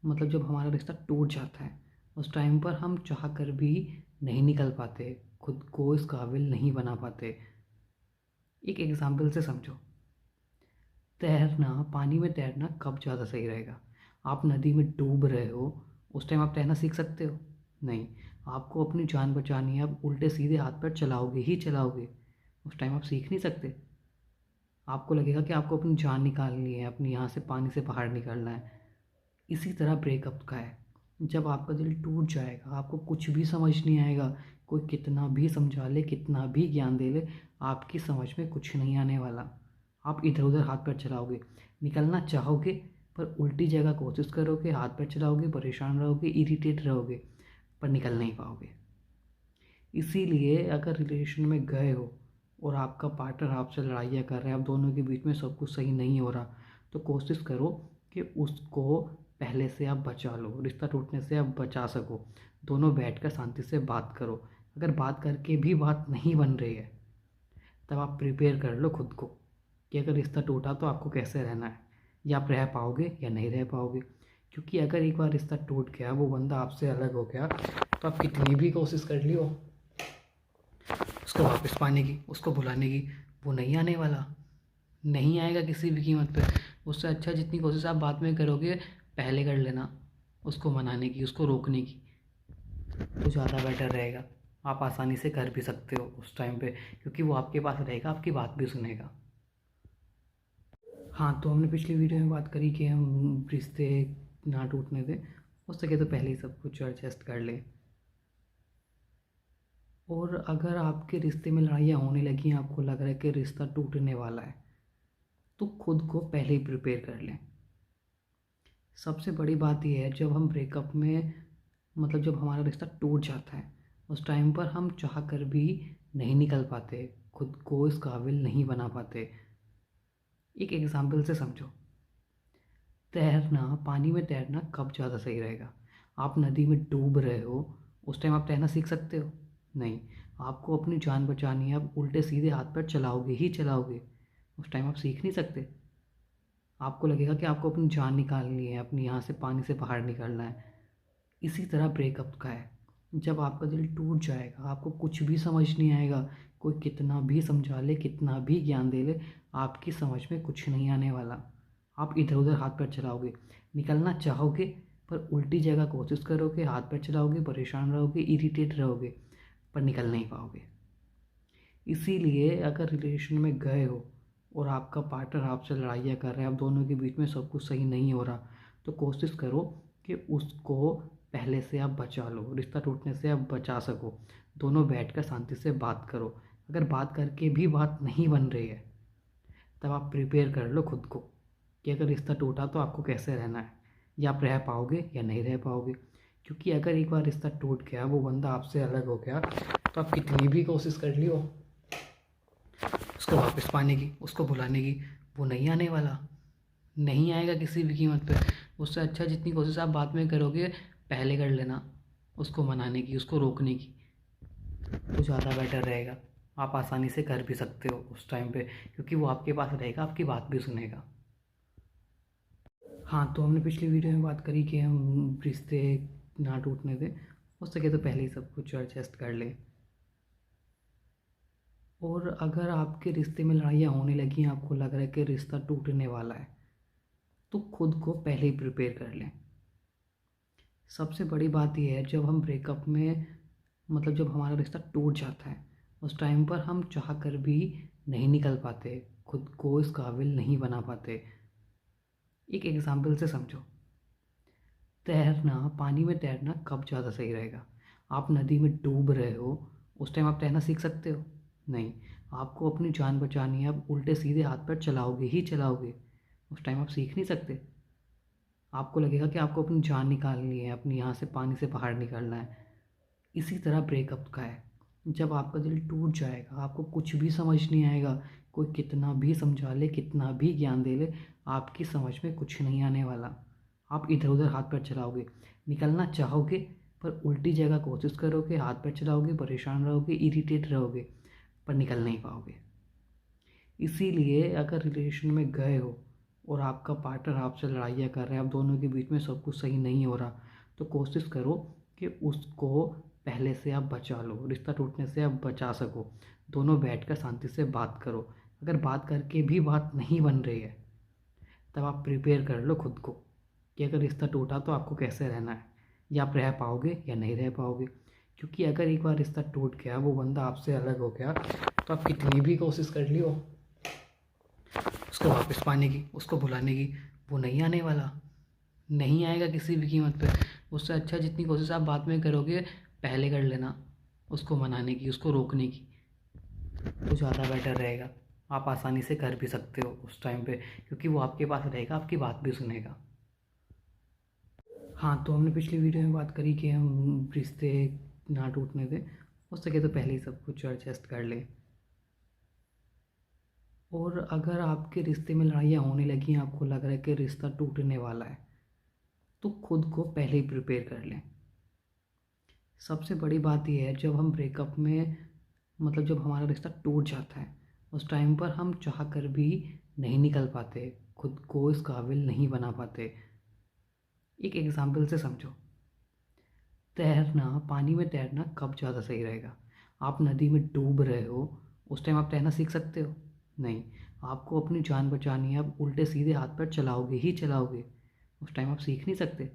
जब हमारा रिश्ता टूट जाता है, उस टाइम पर हम चाह कर भी नहीं निकल पाते, खुद को इस काबिल नहीं बना पाते। एक एग्जाम्पल से समझो, तैरना, पानी में तैरना कब ज़्यादा सही रहेगा? आप नदी में डूब रहे हो, उस टाइम आप तैरना सीख सकते हो? नहीं। आपको अपनी जान बचानी है, आप उल्टे सीधे हाथ पैर चलाओगे ही चलाओगे, उस टाइम आप सीख नहीं सकते। आपको लगेगा कि आपको अपनी जान निकालनी है, अपनी यहाँ से पानी से बाहर निकलना है। इसी तरह ब्रेकअप का है। जब आपका दिल टूट जाएगा, आपको कुछ भी समझ नहीं आएगा, कोई कितना भी समझा ले, कितना भी ज्ञान दे ले, आपकी समझ में कुछ नहीं आने वाला। आप इधर उधर हाथ पैर चलाओगे, निकलना चाहोगे पर उल्टी जगह कोशिश करोगे, हाथ पैर चलाओगे, परेशान रहोगे, इरिटेट रहोगे, पर निकल नहीं पाओगे। इसीलिए अगर रिलेशन में गए हो और आपका पार्टनर आपसे लड़ाइयाँ कर रहा है, आप दोनों के बीच में सब कुछ सही नहीं हो रहा, तो कोशिश करो कि उसको पहले से आप बचा लो, रिश्ता टूटने से आप बचा सको। दोनों बैठकर शांति से बात करो। अगर बात करके भी बात नहीं बन रही है, तब आप प्रिपेयर कर लो खुद को कि अगर रिश्ता टूटा तो आपको कैसे रहना है, या आप रह पाओगे या नहीं रह पाओगे। क्योंकि अगर एक बार रिश्ता टूट गया, वो बंदा आपसे अलग हो गया, तो आप कितनी भी कोशिश कर लियो उसको वापस पाने की, उसको भुलाने की, वो नहीं आने वाला, नहीं आएगा किसी भी कीमत पे। उससे अच्छा जितनी कोशिश आप बाद में करोगे, पहले कर लेना उसको मनाने की, उसको रोकने की, तो ज़्यादा बेटर रहेगा। आप आसानी से कर भी सकते हो उस टाइम पे, क्योंकि वो आपके पास रहेगा, आपकी बात भी सुनेगा। हाँ, तो हमने पिछली वीडियो में बात करी कि हम रिश्ते ना टूटने दें, हो सके तो पहले ही सब कुछ एडजस्ट कर लें। और अगर आपके रिश्ते में लड़ाइयाँ होने लगी, आपको लग रहा है कि रिश्ता टूटने वाला है, तो खुद को पहले ही प्रिपेयर कर लें। सबसे बड़ी बात यह है, जब हम ब्रेकअप में, मतलब जब हमारा रिश्ता टूट जाता है, उस टाइम पर हम चाह कर भी नहीं निकल पाते, खुद को इस काबिल नहीं बना पाते। एक एग्जाम्पल से समझो। तैरना, पानी में तैरना कब ज़्यादा सही रहेगा? आप नदी में डूब रहे हो, उस टाइम आप तैरना सीख सकते हो? नहीं। आपको अपनी जान बचानी है, आप उल्टे सीधे हाथ पैर चलाओगे ही चलाओगे, उस टाइम आप सीख नहीं सकते। आपको लगेगा कि आपको अपनी जान निकालनी है, अपनी यहाँ से पानी से बाहर निकलना है। इसी तरह ब्रेकअप का है। जब आपका दिल टूट जाएगा, आपको कुछ भी समझ नहीं आएगा, कोई कितना भी समझा ले, कितना भी ज्ञान दे ले, आपकी समझ में कुछ नहीं आने वाला। आप इधर उधर हाथ पैर चलाओगे, निकलना चाहोगे पर उल्टी जगह कोशिश करोगे, हाथ पैर चलाओगे, परेशान रहोगे, इरिटेट रहोगे, पर निकल नहीं पाओगे। इसीलिए अगर रिलेशन में गए हो और आपका पार्टनर आपसे लड़ाइयाँ कर रहा है, आप दोनों के बीच में सब कुछ सही नहीं हो रहा, तो कोशिश करो कि उसको पहले से आप बचा लो, रिश्ता टूटने से आप बचा सको। दोनों बैठकर शांति से बात करो। अगर बात करके भी बात नहीं बन रही है, तब आप प्रिपेयर कर लो खुद को कि अगर रिश्ता टूटा तो आपको कैसे रहना है, या आप रह पाओगे या नहीं रह पाओगे। क्योंकि अगर एक बार रिश्ता टूट गया, वो बंदा आपसे अलग हो गया, तो आप कितनी भी कोशिश कर लियो उसको वापस पाने की, उसको भुलाने की, वो नहीं आने वाला, नहीं आएगा किसी भी कीमत पे। उससे अच्छा जितनी कोशिश आप बाद में करोगे, पहले कर लेना उसको मनाने की, उसको रोकने की, तो ज़्यादा बेटर रहेगा। आप आसानी से कर भी सकते हो उस टाइम पे, क्योंकि वो आपके पास रहेगा, आपकी बात भी सुनेगा। हाँ, तो हमने पिछली वीडियो में बात करी कि हम रिश्ते ना टूटने दें, हो सके तो पहले ही सब कुछ एडजस्ट कर लें। और अगर आपके रिश्ते में लड़ाइयाँ होने लगी, आपको लग रहा है कि रिश्ता टूटने वाला है, तो खुद को पहले ही प्रिपेयर कर लें। सबसे बड़ी बात यह है, जब हम ब्रेकअप में, मतलब जब हमारा रिश्ता टूट जाता है, उस टाइम पर हम चाह कर भी नहीं निकल पाते, खुद को इस काबिल नहीं बना पाते। एक एग्जाम्पल से समझो। तैरना, पानी में तैरना कब ज़्यादा सही रहेगा? आप नदी में डूब रहे हो, उस टाइम आप तैरना सीख सकते हो? नहीं। आपको अपनी जान बचानी है, आप उल्टे सीधे हाथ पैर चलाओगे ही चलाओगे, उस टाइम आप सीख नहीं सकते। आपको लगेगा कि आपको अपनी जान निकालनी है, अपनी यहाँ से पानी से बाहर निकलना है। इसी तरह ब्रेकअप का है। जब आपका दिल टूट जाएगा, आपको कुछ भी समझ नहीं आएगा, कोई कितना भी समझा ले, कितना भी ज्ञान दे ले, आपकी समझ में कुछ नहीं आने वाला। आप इधर उधर हाथ पैर चलाओगे, निकलना चाहोगे पर उल्टी जगह कोशिश करोगे, हाथ पैर चलाओगे, परेशान रहोगे, इरिटेट रहोगे, पर निकल नहीं पाओगे। इसीलिए अगर रिलेशन में गए हो और आपका पार्टनर आपसे लड़ाइयाँ कर रहा है, आप दोनों के बीच में सब कुछ सही नहीं हो रहा, तो कोशिश करो कि उसको पहले से आप बचा लो, रिश्ता टूटने से आप बचा सको। दोनों बैठकर शांति से बात करो। अगर बात करके भी बात नहीं बन रही है, तब आप प्रिपेयर कर लो खुद को कि अगर रिश्ता टूटा तो आपको कैसे रहना है, या आप रह पाओगे या नहीं रह पाओगे। क्योंकि अगर एक बार रिश्ता टूट गया, वो बंदा आपसे अलग हो गया, तो आप कितनी भी कोशिश कर लियो उसको वापस पाने की, उसको भुलाने की, वो नहीं आने वाला, नहीं आएगा किसी भी कीमत पे। उससे अच्छा जितनी कोशिश आप बाद में करोगे, पहले कर लेना उसको मनाने की, उसको रोकने की, तो ज़्यादा बेटर रहेगा। आप आसानी से कर भी सकते हो उस टाइम पे, क्योंकि वो आपके पास रहेगा, आपकी बात भी सुनेगा। हाँ, तो हमने पिछली वीडियो में बात करी कि हम रिश्ते ना टूटने दें, हो सके तो पहले ही सब कुछ एडजस्ट कर लें। और अगर आपके रिश्ते में लड़ाइयाँ होने लगी हैं, आपको लग रहा है कि रिश्ता टूटने वाला है, तो खुद को पहले ही प्रिपेयर कर लें। सबसे बड़ी बात यह है, जब हम ब्रेकअप में जब हमारा रिश्ता टूट जाता है, उस टाइम पर हम चाह कर भी नहीं निकल पाते, खुद को इस काबिल नहीं बना पाते। एक एग्जाम्पल से समझो, तैरना, पानी में तैरना कब ज़्यादा सही रहेगा? आप नदी में डूब रहे हो, उस टाइम आप तैरना सीख सकते हो? नहीं। आपको अपनी जान बचानी है, आप उल्टे सीधे हाथ पैर चलाओगे ही चलाओगे, उस टाइम आप सीख नहीं सकते।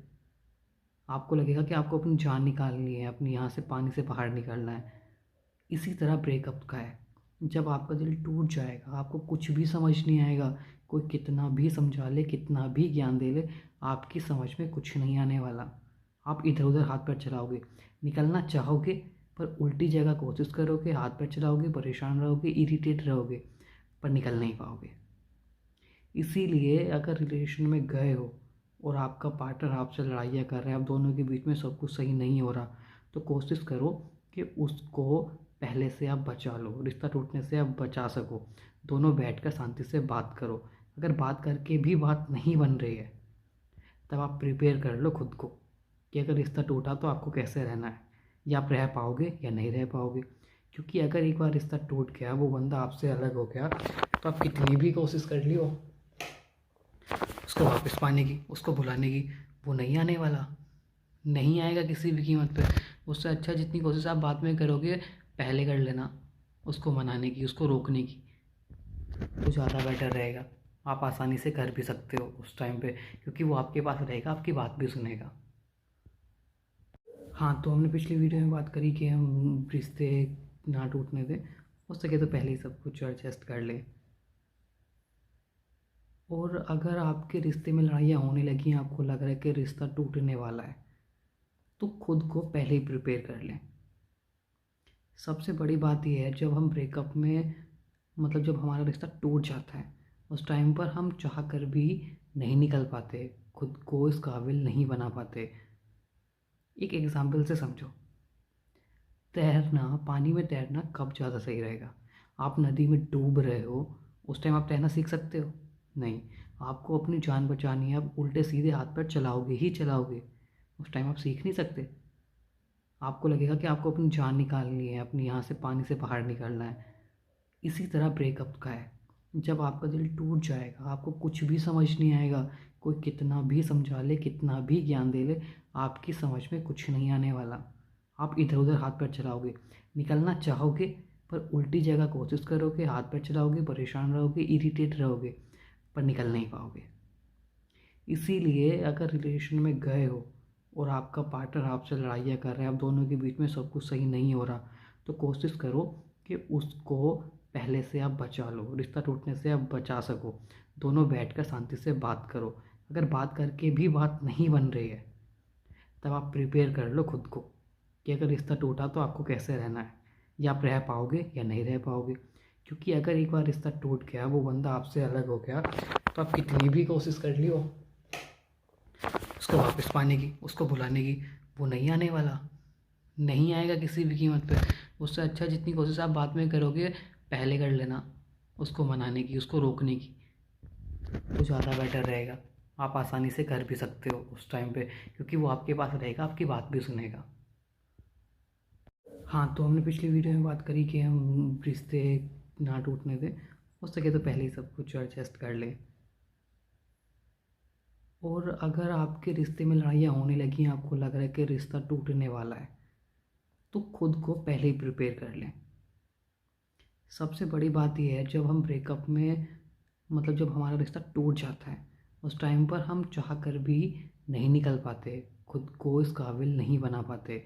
आपको लगेगा कि आपको अपनी जान निकालनी है, अपनी यहाँ से पानी से बाहर निकलना है। इसी तरह ब्रेकअप का है, जब आपका दिल टूट जाएगा, आपको कुछ भी समझ नहीं आएगा, कोई कितना भी समझा ले, कितना भी ज्ञान दे ले, आपकी समझ में कुछ नहीं आने वाला। आप इधर उधर हाथ पैर चलाओगे, निकलना चाहोगे पर उल्टी जगह कोशिश करोगे, हाथ पैर चलाओगे, परेशान रहोगे, इरिटेट रहोगे, पर निकल नहीं पाओगे। इसीलिए अगर रिलेशन में गए हो और आपका पार्टनर आपसे लड़ाइयाँ कर रहा है, आप दोनों के बीच में सब कुछ सही नहीं हो रहा, तो कोशिश करो कि उसको पहले से आप बचा लो, रिश्ता टूटने से आप बचा सको। दोनों बैठकर शांति से बात करो। अगर बात करके भी बात नहीं बन रही है, तब आप प्रिपेयर कर लो खुद को कि अगर रिश्ता टूटा तो आपको कैसे रहना है, या आप रह पाओगे या नहीं रह पाओगे। क्योंकि अगर एक बार रिश्ता टूट गया, वो बंदा आपसे अलग हो गया, तो आप कितनी भी कोशिश कर लियो उसको वापस पाने की, उसको भुलाने की, वो नहीं आने वाला, नहीं आएगा किसी भी कीमत पे। उससे अच्छा जितनी कोशिश आप बाद में करोगे, पहले कर लेना उसको मनाने की, उसको रोकने की, तो ज़्यादा बेटर रहेगा। आप आसानी से कर भी सकते हो उस टाइम पे, क्योंकि वो आपके पास रहेगा, आपकी बात भी सुनेगा। हाँ, तो हमने पिछली वीडियो में बात करी कि हम रिश्ते ना टूटने दें, हो सके तो पहले ही सब कुछ एडजस्ट कर लें। और अगर आपके रिश्ते में लड़ाइयाँ होने लगी हैं, आपको लग रहा है कि रिश्ता टूटने वाला है, तो खुद को पहले ही प्रिपेयर कर लें। सबसे बड़ी बात यह है, जब हम ब्रेकअप में जब हमारा रिश्ता टूट जाता है, उस टाइम पर हम चाह कर भी नहीं निकल पाते, खुद को इस काबिल नहीं बना पाते। एक एग्जाम्पल से समझो, तैरना, पानी में तैरना कब ज़्यादा सही रहेगा? आप नदी में डूब रहे हो, उस टाइम आप तैरना सीख सकते हो? नहीं। आपको अपनी जान बचानी है, आप उल्टे सीधे हाथ पैर चलाओगे ही चलाओगे, उस टाइम आप सीख नहीं सकते। आपको लगेगा कि आपको अपनी जान निकालनी है, अपनी यहाँ से पानी से बाहर निकलना है। इसी तरह ब्रेकअप का है, जब आपका दिल टूट जाएगा, आपको कुछ भी समझ नहीं आएगा, कोई कितना भी समझा ले, कितना भी ज्ञान दे ले, आपकी समझ में कुछ नहीं आने वाला। आप इधर उधर हाथ पैर चलाओगे, निकलना चाहोगे पर उल्टी जगह कोशिश करोगे, हाथ पैर चलाओगे, परेशान रहोगे, इरिटेट रहोगे, पर निकल नहीं पाओगे। इसीलिए अगर रिलेशन में गए हो और आपका पार्टनर आपसे लड़ाइयाँ कर रहा है, आप दोनों के बीच में सब कुछ सही नहीं हो रहा, तो कोशिश करो कि उसको पहले से आप बचा लो, रिश्ता टूटने से आप बचा सको। दोनों बैठकर शांति से बात करो। अगर बात करके भी बात नहीं बन रही है, तब आप प्रिपेयर कर लो खुद को कि अगर रिश्ता टूटा तो आपको कैसे रहना है, या आप रह पाओगे या नहीं रह पाओगे। क्योंकि अगर एक बार रिश्ता टूट गया, वो बंदा आपसे अलग हो गया, तो आप कितनी भी कोशिश कर लियो उसको वापस पाने की, उसको भुलाने की, वो नहीं आने वाला, नहीं आएगा किसी भी कीमत पे। उससे अच्छा जितनी कोशिश आप बाद में करोगे, पहले कर लेना उसको मनाने की, उसको रोकने की, तो ज़्यादा बेटर रहेगा। आप आसानी से कर भी सकते हो उस टाइम पे, क्योंकि वो आपके पास रहेगा, आपकी बात भी सुनेगा। हाँ, तो हमने पिछली वीडियो में बात करी कि हम रिश्ते ना टूटने दें, हो सके तो पहले ही सब कुछ एडजस्ट कर लें। और अगर आपके रिश्ते में लड़ाइयाँ होने लगी हैं, आपको लग रहा है कि रिश्ता टूटने वाला है, तो खुद को पहले ही प्रिपेयर कर लें। सबसे बड़ी बात यह है, जब हम ब्रेकअप में जब हमारा रिश्ता टूट जाता है, उस टाइम पर हम चाह कर भी नहीं निकल पाते, खुद को इस काबिल नहीं बना पाते।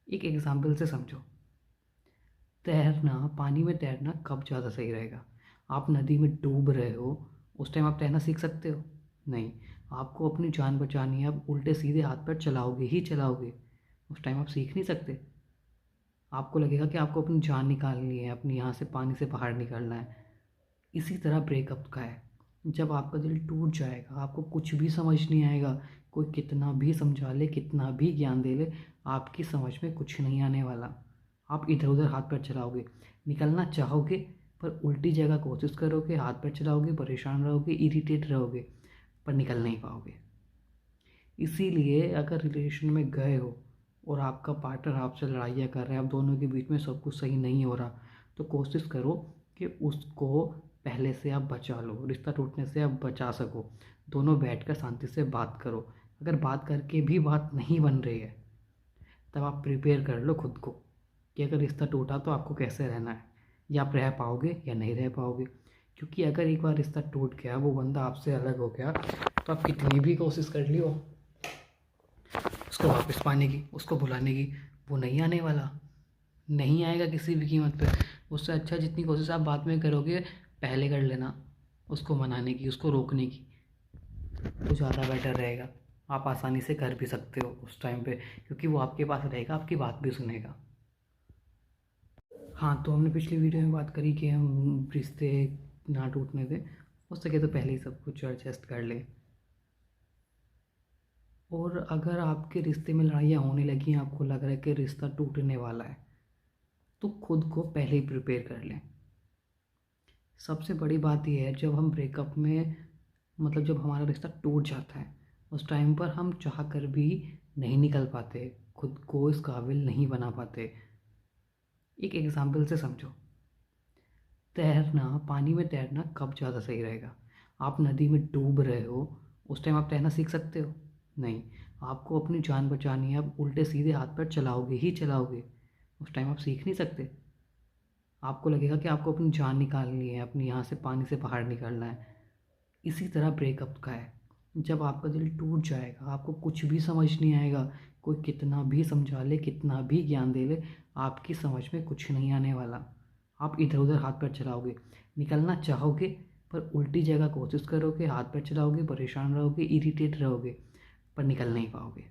एक एग्जाम्पल से समझो। तैरना, पानी में तैरना कब ज़्यादा सही रहेगा? आप नदी में डूब रहे हो, उस टाइम आप तैरना सीख सकते हो? नहीं। आपको अपनी जान बचानी है, आप उल्टे सीधे हाथ पैर चलाओगे ही चलाओगे, उस टाइम आप सीख नहीं सकते। आपको लगेगा कि आपको अपनी जान निकालनी है, अपनी यहाँ से पानी से बाहर निकलना है। इसी तरह ब्रेकअप का है। जब आपका दिल टूट जाएगा, आपको कुछ भी समझ नहीं आएगा, कोई कितना भी समझा ले, कितना भी ज्ञान दे ले, आपकी समझ में कुछ नहीं आने वाला। आप इधर उधर हाथ पैर चलाओगे, निकलना चाहोगे पर उल्टी जगह कोशिश करोगे, हाथ पैर चलाओगे, परेशान रहोगे, इरिटेट रहोगे, पर निकल नहीं पाओगे। इसीलिए अगर रिलेशन में गए हो और आपका पार्टनर आपसे लड़ाइयाँ कर रहा है, आप दोनों के बीच में सब कुछ सही नहीं हो रहा, तो कोशिश करो कि उसको पहले से आप बचा लो, रिश्ता टूटने से आप बचा सको। दोनों बैठकर शांति से बात करो। अगर बात करके भी बात नहीं बन रही है, तब आप प्रिपेयर कर लो खुद को कि अगर रिश्ता टूटा तो आपको कैसे रहना है, या आप रह पाओगे या नहीं रह पाओगे। क्योंकि अगर एक बार रिश्ता टूट गया, वो बंदा आपसे अलग हो गया, तो आप कितनी भी कोशिश कर लियो उसको वापस पाने की, उसको भुलाने की, वो नहीं आने वाला, नहीं आएगा किसी भी कीमत पे। उससे अच्छा जितनी कोशिश आप बाद में करोगे, पहले कर लेना उसको मनाने की, उसको रोकने की, तो ज़्यादा बेटर रहेगा। आप आसानी से कर भी सकते हो उस टाइम पे, क्योंकि वो आपके पास रहेगा, आपकी बात भी सुनेगा। हाँ, तो हमने पिछली वीडियो में बात करी कि हम रिश्ते ना टूटने दें, हो सके तो पहले ही सब कुछ एडजस्ट कर लें। और अगर आपके रिश्ते में लड़ाइयाँ होने लगी, आपको लग रहा है कि रिश्ता टूटने वाला है, तो खुद को पहले ही प्रिपेयर कर लें। सबसे बड़ी बात यह है, जब हम ब्रेकअप में, मतलब जब हमारा रिश्ता टूट जाता है, उस टाइम पर हम चाह कर भी नहीं निकल पाते, खुद को इस काबिल नहीं बना पाते। एक एग्जाम्पल से समझो। तैरना, पानी में तैरना कब ज़्यादा सही रहेगा? आप नदी में डूब रहे हो, उस टाइम आप तैरना सीख सकते हो? नहीं। आपको अपनी जान बचानी है, आप उल्टे सीधे हाथ पैर चलाओगे ही चलाओगे, उस टाइम आप सीख नहीं सकते। आपको लगेगा कि आपको अपनी जान निकालनी है, अपनी यहाँ से पानी से बाहर निकलना है। इसी तरह ब्रेकअप का है। जब आपका दिल टूट जाएगा, आपको कुछ भी समझ नहीं आएगा, कोई कितना भी समझा ले, कितना भी ज्ञान दे ले, आपकी समझ में कुछ नहीं आने वाला। आप इधर उधर हाथ पैर चलाओगे, निकलना चाहोगे पर उल्टी जगह कोशिश करोगे, हाथ पैर चलाओगे, परेशान रहोगे, इरिटेट रहोगे, पर निकल नहीं पाओगे।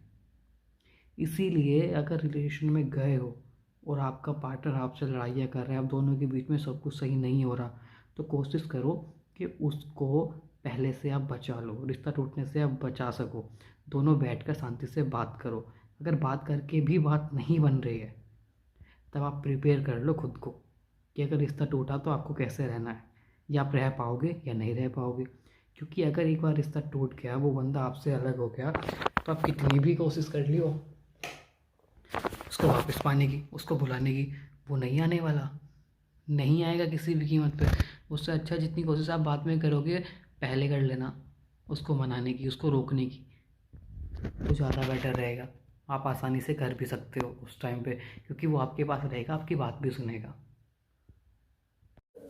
इसीलिए अगर रिलेशन में गए हो और आपका पार्टनर आपसे लड़ाइयाँ कर रहा है, आप दोनों के बीच में सब कुछ सही नहीं हो रहा, तो कोशिश करो कि उसको पहले से आप बचा लो, रिश्ता टूटने से आप बचा सको। दोनों बैठकर शांति से बात करो। अगर बात करके भी बात नहीं बन रही है, तब आप प्रिपेयर कर लो खुद को कि अगर रिश्ता टूटा तो आपको कैसे रहना है, या आप रह पाओगे या नहीं रह पाओगे। क्योंकि अगर एक बार रिश्ता टूट गया, वो बंदा आपसे अलग हो गया, तो आप कितनी भी कोशिश कर लियो उसको वापस पाने की, उसको भुलाने की, वो नहीं आने वाला, नहीं आएगा किसी भी कीमत पे। उससे अच्छा जितनी कोशिश आप बाद में करोगे, पहले कर लेना उसको मनाने की, उसको रोकने की, तो ज़्यादा बेटर रहेगा। आप आसानी से कर भी सकते हो उस टाइम पे, क्योंकि वो आपके पास रहेगा, आपकी बात भी सुनेगा।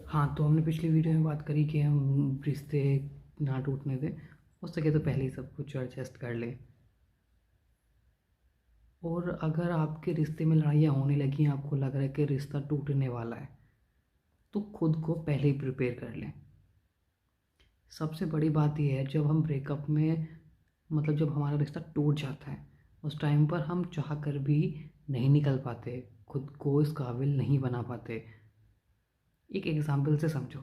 हाँ, तो हमने पिछली वीडियो में बात करी कि हम रिश्ते ना टूटने दें, हो सके तो पहले ही सब कुछ एडजस्ट कर लें। और अगर आपके रिश्ते में लड़ाइयाँ होने लगी, आपको लग रहा है कि रिश्ता टूटने वाला है, तो खुद को पहले ही प्रिपेयर कर लें। सबसे बड़ी बात यह है, जब हम ब्रेकअप में, मतलब जब हमारा रिश्ता टूट जाता है, उस टाइम पर हम चाह कर भी नहीं निकल पाते, खुद को इस काबिल नहीं बना पाते। एक एग्जाम्पल से समझो।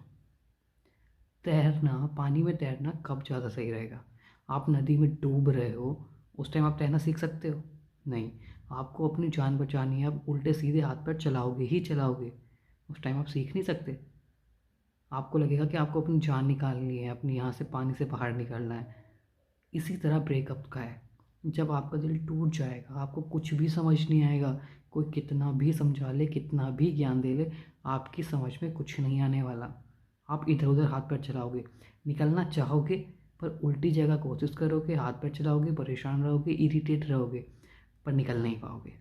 तैरना, पानी में तैरना कब ज़्यादा सही रहेगा? आप नदी में डूब रहे हो, उस टाइम आप तैरना सीख सकते हो? नहीं। आपको अपनी जान बचानी है, आप उल्टे सीधे हाथ पैर चलाओगे ही चलाओगे, उस टाइम आप सीख नहीं सकते। आपको लगेगा कि आपको अपनी जान निकालनी है, अपनी यहाँ से पानी से बाहर निकलना है। इसी तरह ब्रेकअप का है। जब आपका दिल टूट जाएगा, आपको कुछ भी समझ नहीं आएगा, कोई कितना भी समझा ले, कितना भी ज्ञान दे ले, आपकी समझ में कुछ नहीं आने वाला। आप इधर उधर हाथ पैर चलाओगे, निकलना चाहोगे पर उल्टी जगह कोशिश करोगे, हाथ पैर चलाओगे, परेशान रहोगे, इरिटेट रहोगे, पर निकल नहीं पाओगे।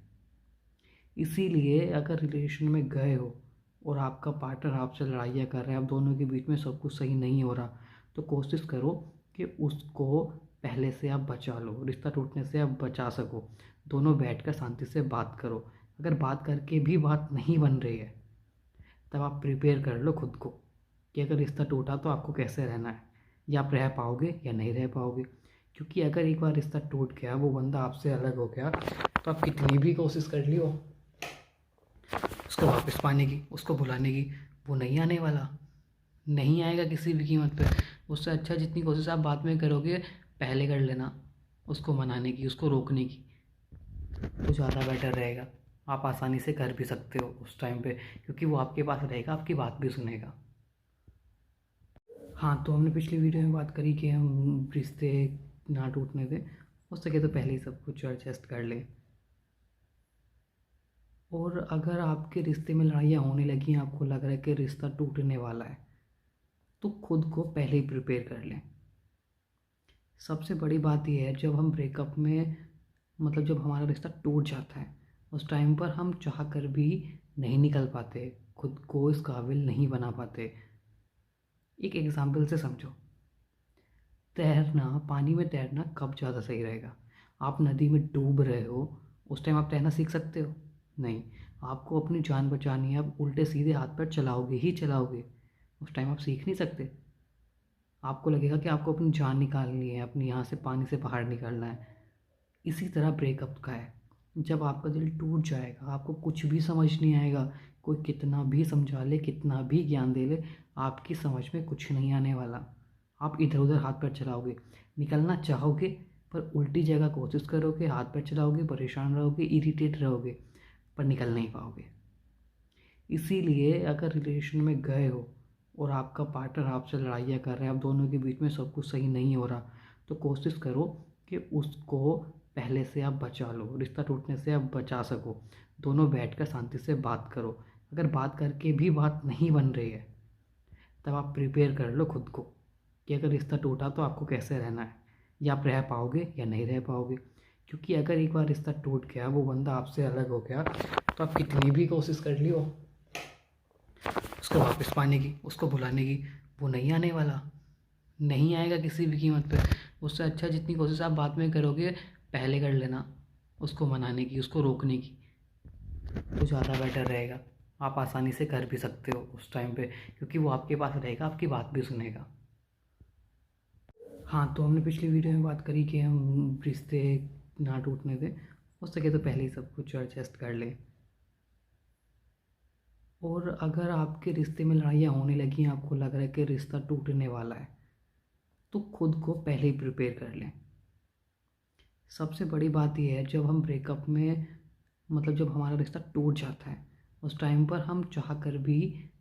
इसीलिए अगर रिलेशन में गए हो और आपका पार्टनर आपसे लड़ाइयाँ कर रहा है, आप दोनों के बीच में सब कुछ सही नहीं हो रहा, तो कोशिश करो कि उसको पहले से आप बचा लो, रिश्ता टूटने से आप बचा सको। दोनों बैठकर शांति से बात करो। अगर बात करके भी बात नहीं बन रही है, तब आप प्रिपेयर कर लो खुद को कि अगर रिश्ता टूटा तो आपको कैसे रहना है, या आप रह पाओगे या नहीं रह पाओगे। क्योंकि अगर एक बार रिश्ता टूट गया, वो बंदा आपसे अलग हो गया, तो आप कितनी भी कोशिश कर लियो उसको वापस पाने की, उसको भुलाने की, वो नहीं आने वाला, नहीं आएगा किसी भी कीमत पे। उससे अच्छा जितनी कोशिश आप बाद में करोगे, पहले कर लेना उसको मनाने की, उसको रोकने की, तो ज़्यादा बेटर रहेगा। आप आसानी से कर भी सकते हो उस टाइम पे, क्योंकि वो आपके पास रहेगा, आपकी बात भी सुनेगा। हाँ, तो हमने पिछली वीडियो में बात करी कि हम रिश्ते ना टूटने दें, हो सके तो पहले ही सब कुछ एडजस्ट कर लें। और अगर आपके रिश्ते में लड़ाइयाँ होने लगी, आपको लग रहा है कि रिश्ता टूटने वाला है, तो खुद को पहले ही प्रिपेयर कर लें। सबसे बड़ी बात यह है, जब हम ब्रेकअप में, मतलब जब हमारा रिश्ता टूट जाता है, उस टाइम पर हम चाह कर भी नहीं निकल पाते, खुद को इस काबिल नहीं बना पाते। एक एग्जाम्पल से समझो, तैरना, पानी में तैरना कब ज़्यादा सही रहेगा? आप नदी में डूब रहे हो, उस टाइम आप तैरना सीख सकते हो? नहीं। आपको अपनी जान बचानी है, आप उल्टे सीधे हाथ पैर चलाओगे ही चलाओगे, उस टाइम आप सीख नहीं सकते। आपको लगेगा कि आपको अपनी जान निकालनी है, अपनी यहाँ से पानी से बाहर निकलना है। इसी तरह ब्रेकअप का है, जब आपका दिल टूट जाएगा, आपको कुछ भी समझ नहीं आएगा, कोई कितना भी समझा ले, कितना भी ज्ञान दे ले, आपकी समझ में कुछ नहीं आने वाला। आप इधर उधर हाथ पैर चलाओगे, निकलना चाहोगे पर उल्टी जगह कोशिश करोगे, हाथ पैर चलाओगे, परेशान रहोगे, इरिटेट रहोगे, पर निकल नहीं पाओगे। इसीलिए अगर रिलेशन में गए हो और आपका पार्टनर आपसे लड़ाइयाँ कर रहा है, आप दोनों के बीच में सब कुछ सही नहीं हो रहा, तो कोशिश करो कि उसको पहले से आप बचा लो, रिश्ता टूटने से आप बचा सको। दोनों बैठकर शांति से बात करो। अगर बात करके भी बात नहीं बन रही है, तब आप प्रिपेयर कर लो खुद को कि अगर रिश्ता टूटा तो आपको कैसे रहना है, या आप रह पाओगे या नहीं रह पाओगे। क्योंकि अगर एक बार रिश्ता टूट गया, वो बंदा आपसे अलग हो गया, तो आप कितनी भी कोशिश कर लियो उसको वापस पाने की, उसको भुलाने की, वो नहीं आने वाला, नहीं आएगा किसी भी कीमत पे। उससे अच्छा जितनी कोशिश आप बाद में करोगे, पहले कर लेना उसको मनाने की, उसको रोकने की, तो ज़्यादा बेटर रहेगा। आप आसानी से कर भी सकते हो उस टाइम पे, क्योंकि वो आपके पास रहेगा, आपकी बात भी सुनेगा। हाँ, तो हमने पिछली वीडियो में बात करी कि हम रिश्ते ना टूटने दें, हो सके तो पहले ही सब कुछ एडजस्ट कर लें। और अगर आपके रिश्ते में लड़ाइयाँ होने लगी, आपको लग रहा है कि रिश्ता टूटने वाला है, तो खुद को पहले ही प्रिपेयर कर लें। सबसे बड़ी बात यह है, जब हम ब्रेकअप में, मतलब जब हमारा रिश्ता टूट जाता है, उस टाइम पर हम चाह कर भी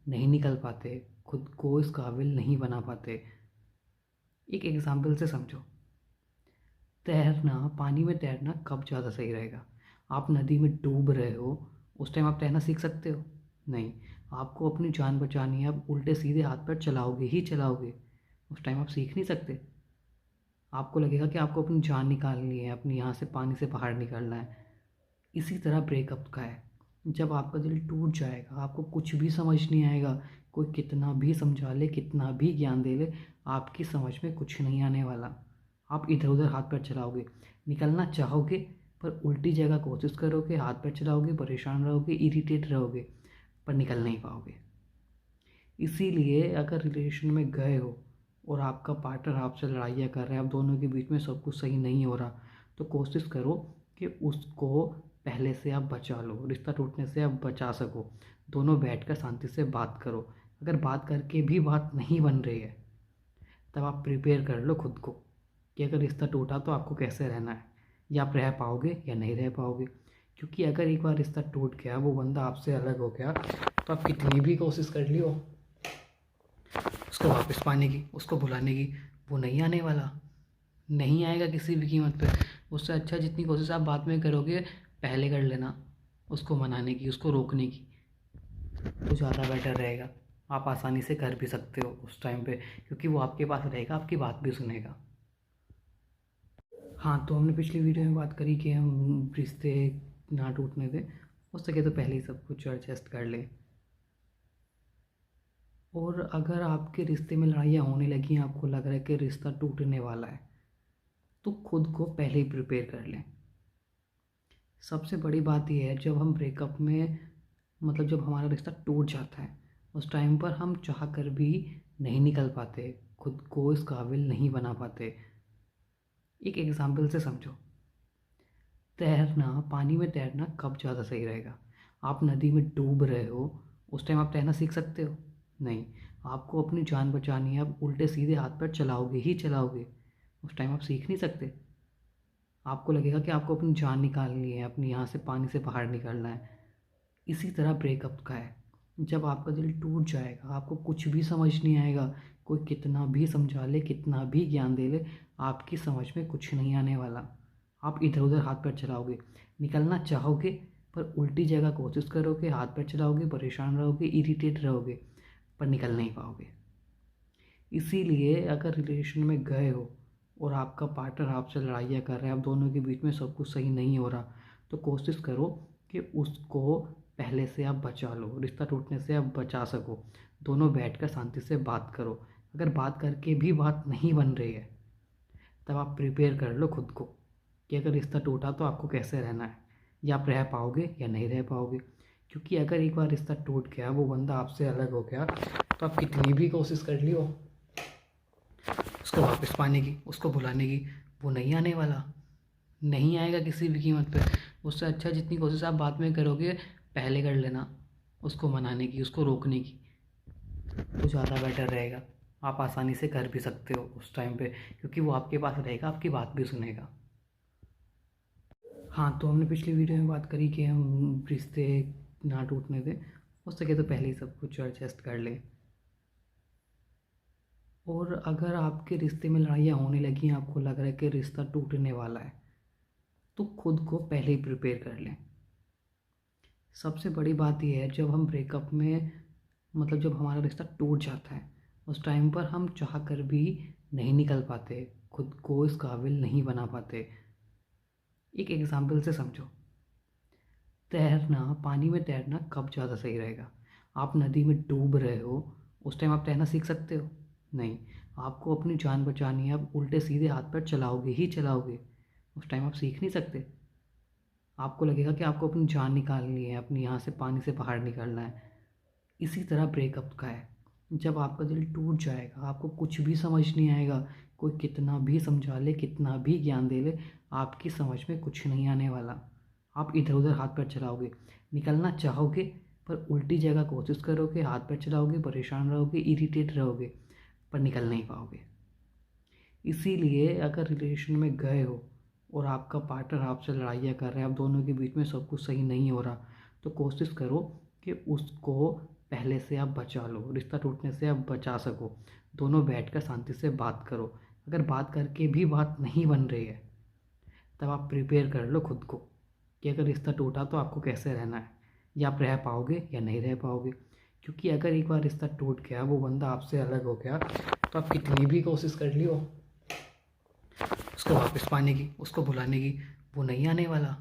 नहीं निकल पाते, खुद को इस काबिल नहीं बना पाते। एक एग्जाम्पल से समझो, तैरना, पानी में तैरना कब ज़्यादा सही रहेगा? आप नदी में डूब रहे हो, उस टाइम आप तैरना सीख सकते हो? नहीं। आपको अपनी जान बचानी है, आप उल्टे सीधे हाथ पैर चलाओगे ही चलाओगे, उस टाइम आप सीख नहीं सकते। आपको लगेगा कि आपको अपनी जान निकालनी है, अपनी यहाँ से पानी से बाहर निकलना है। इसी तरह ब्रेकअप का है, जब आपका दिल टूट जाएगा, आपको कुछ भी समझ नहीं आएगा, कोई कितना भी समझा ले, कितना भी ज्ञान दे ले, आपकी समझ में कुछ नहीं आने वाला। आप इधर उधर हाथ पैर चलाओगे, निकलना चाहोगे पर उल्टी जगह कोशिश करोगे, हाथ पैर चलाओगे, परेशान रहोगे, इरिटेट रहोगे, पर निकल नहीं पाओगे। इसीलिए अगर रिलेशन में गए हो और आपका पार्टनर आपसे लड़ाइयाँ कर रहा है, आप दोनों के बीच में सब कुछ सही नहीं हो रहा, तो कोशिश करो कि उसको पहले से आप बचा लो, रिश्ता टूटने से आप बचा सको। दोनों बैठकर शांति से बात करो। अगर बात करके भी बात नहीं बन रही है, तब आप प्रिपेयर कर लो खुद को कि अगर रिश्ता टूटा तो आपको कैसे रहना है, या आप रह पाओगे या नहीं रह पाओगे। क्योंकि अगर एक बार रिश्ता टूट गया, वो बंदा आपसे अलग हो गया, तो आप कितनी भी कोशिश कर लियो उसको वापस पाने की, उसको भुलाने की, वो नहीं आने वाला, नहीं आएगा किसी भी कीमत पे। उससे अच्छा जितनी कोशिश आप बाद में करोगे, पहले कर लेना उसको मनाने की, उसको रोकने की, तो ज़्यादा बेटर रहेगा। आप आसानी से कर भी सकते हो उस टाइम पे, क्योंकि वो आपके पास रहेगा, आपकी बात भी सुनेगा। हाँ, तो हमने पिछली वीडियो में बात करी कि हम रिश्ते ना टूटने दें, हो सके तो पहले ही सब कुछ एडजस्ट कर लें। और अगर आपके रिश्ते में लड़ाइयाँ होने लगी, आपको लग रहा है कि रिश्ता टूटने वाला है, तो खुद को पहले ही प्रिपेयर कर लें। सबसे बड़ी बात यह है, जब हम ब्रेकअप में जब हमारा रिश्ता टूट जाता है, उस टाइम पर हम चाह कर भी नहीं निकल पाते, खुद को इस काबिल नहीं बना पाते। एक एग्जाम्पल से समझो, तैरना, पानी में तैरना कब ज़्यादा सही रहेगा? आप नदी में डूब रहे हो, उस टाइम आप तैरना सीख सकते हो? नहीं। आपको अपनी जान बचानी है, आप उल्टे सीधे हाथ पैर चलाओगे ही चलाओगे, उस टाइम आप सीख नहीं सकते। आपको लगेगा कि आपको अपनी जान निकालनी है, अपनी यहाँ से पानी से बाहर निकलना है। इसी तरह ब्रेकअप का है, जब आपका दिल टूट जाएगा, आपको कुछ भी समझ नहीं आएगा, कोई कितना भी समझा ले, कितना भी ज्ञान दे ले, आपकी समझ में कुछ नहीं आने वाला। आप इधर उधर हाथ पैर चलाओगे, निकलना चाहोगे पर उल्टी जगह कोशिश करोगे, हाथ पैर चलाओगे, परेशान रहोगे, इरिटेट रहोगे, पर निकल नहीं पाओगे। इसीलिए अगर रिलेशन में गए हो और आपका पार्टनर आपसे लड़ाइयाँ कर रहा है, आप दोनों के बीच में सब कुछ सही नहीं हो रहा, तो कोशिश करो कि उसको पहले से आप बचा लो, रिश्ता टूटने से आप बचा सको। दोनों बैठकर शांति से बात करो। अगर बात करके भी बात नहीं बन रही है, तब आप प्रिपेयर कर लो खुद को कि अगर रिश्ता टूटा तो आपको कैसे रहना है, या आप रह पाओगे या नहीं रह पाओगे। क्योंकि अगर एक बार रिश्ता टूट गया, वो बंदा आपसे अलग हो गया, तो आप कितनी भी कोशिश कर लियो उसको वापस पाने की, उसको भुलाने की, वो नहीं आने वाला, नहीं आएगा किसी भी कीमत पे। उससे अच्छा जितनी कोशिश आप बाद में करोगे, पहले कर लेना उसको मनाने की, उसको रोकने की, तो ज़्यादा बेटर रहेगा। आप आसानी से कर भी सकते हो उस टाइम पे, क्योंकि वो आपके पास रहेगा, आपकी बात भी सुनेगा। हाँ, तो हमने पिछली वीडियो में बात करी कि हम रिश्ते ना टूटने दें, हो सके तो पहले ही सब कुछ एडजस्ट कर लें। और अगर आपके रिश्ते में लड़ाइयाँ होने लगी, आपको लग रहा है कि रिश्ता टूटने वाला है, तो खुद को पहले ही प्रिपेयर कर लें। सबसे बड़ी बात यह है, जब हम ब्रेकअप में जब हमारा रिश्ता टूट जाता है, उस टाइम पर हम चाह कर भी नहीं निकल पाते, खुद को इस काबिल नहीं बना पाते। एक एग्जाम्पल से समझो, तैरना, पानी में तैरना कब ज़्यादा सही रहेगा? आप नदी में डूब रहे हो, उस टाइम आप तैरना सीख सकते हो? नहीं। आपको अपनी जान बचानी है, आप उल्टे सीधे हाथ पैर चलाओगे ही चलाओगे, उस टाइम आप सीख नहीं सकते। आपको लगेगा कि आपको अपनी जान निकालनी है, अपनी यहाँ से पानी से बाहर निकलना है। इसी तरह ब्रेकअप का है, जब आपका दिल टूट जाएगा, आपको कुछ भी समझ नहीं आएगा, कोई कितना भी समझा ले, कितना भी ज्ञान दे ले, आपकी समझ में कुछ नहीं आने वाला। आप इधर उधर हाथ पैर चलाओगे, निकलना चाहोगे पर उल्टी जगह कोशिश करोगे, हाथ पैर चलाओगे, परेशान रहोगे, इरिटेट रहोगे, पर निकल नहीं पाओगे। इसीलिए अगर रिलेशन में गए हो और आपका पार्टनर आपसे लड़ाइयाँ कर रहा है, आप दोनों के बीच में सब कुछ सही नहीं हो रहा, तो कोशिश करो कि उसको पहले से आप बचा लो, रिश्ता टूटने से आप बचा सको। दोनों बैठकर शांति से बात करो। अगर बात करके भी बात नहीं बन रही है, तब आप प्रिपेयर कर लो खुद को कि अगर रिश्ता टूटा तो आपको कैसे रहना है, या आप रह पाओगे या नहीं रह पाओगे। क्योंकि अगर एक बार रिश्ता टूट गया, वो बंदा आपसे अलग हो गया, तो आप कितनी भी कोशिश कर लियो उसको वापस पाने की, उसको भुलाने की, वो नहीं आने वाला,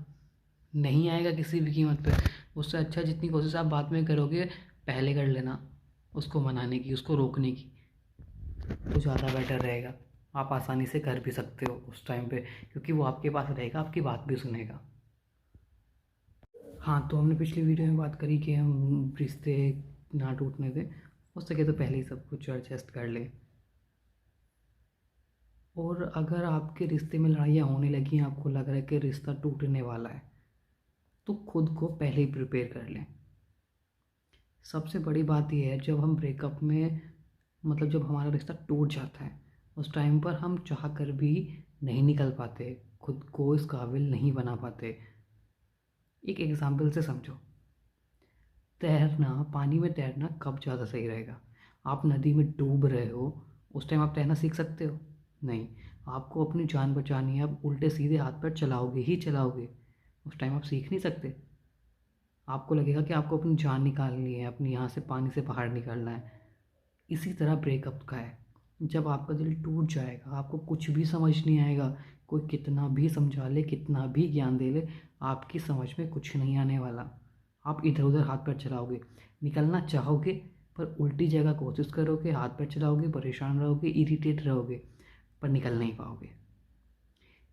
नहीं आएगा किसी भी कीमत पे। उससे अच्छा जितनी कोशिश आप बाद में करोगे, पहले कर लेना उसको मनाने की, उसको रोकने की, तो ज़्यादा बेटर रहेगा। आप आसानी से कर भी सकते हो उस टाइम पे, क्योंकि वो आपके पास रहेगा, आपकी बात भी सुनेगा। हाँ, तो हमने पिछली वीडियो में बात करी कि हम रिश्ते ना टूटने दें, हो सके तो पहले ही सब कुछ एडजस्ट कर लें। और अगर आपके रिश्ते में लड़ाइयाँ होने लगी, आपको लग रहा है कि रिश्ता टूटने वाला है, तो खुद को पहले ही प्रिपेयर कर लें। सबसे बड़ी बात यह है, जब हम ब्रेकअप में जब हमारा रिश्ता टूट जाता है, उस टाइम पर हम चाह कर भी नहीं निकल पाते, खुद को इस काबिल नहीं बना पाते। एक एग्जाम्पल से समझो, तैरना, पानी में तैरना कब ज़्यादा सही रहेगा? आप नदी में डूब रहे हो, उस टाइम आप तैरना सीख सकते हो? नहीं। आपको अपनी जान बचानी है, आप उल्टे सीधे हाथ पैर चलाओगे ही चलाओगे, उस टाइम आप सीख नहीं सकते। आपको लगेगा कि आपको अपनी जान निकालनी है, अपनी यहाँ से पानी से बाहर निकलना है। इसी तरह ब्रेकअप का है, जब आपका दिल टूट जाएगा, आपको कुछ भी समझ नहीं आएगा, कोई कितना भी समझा ले, कितना भी ज्ञान दे ले, आपकी समझ में कुछ नहीं आने वाला। आप इधर उधर हाथ पैर चलाओगे, निकलना चाहोगे पर उल्टी जगह कोशिश करोगे, हाथ पैर चलाओगे, परेशान रहोगे, इरिटेट रहोगे, पर निकल नहीं पाओगे।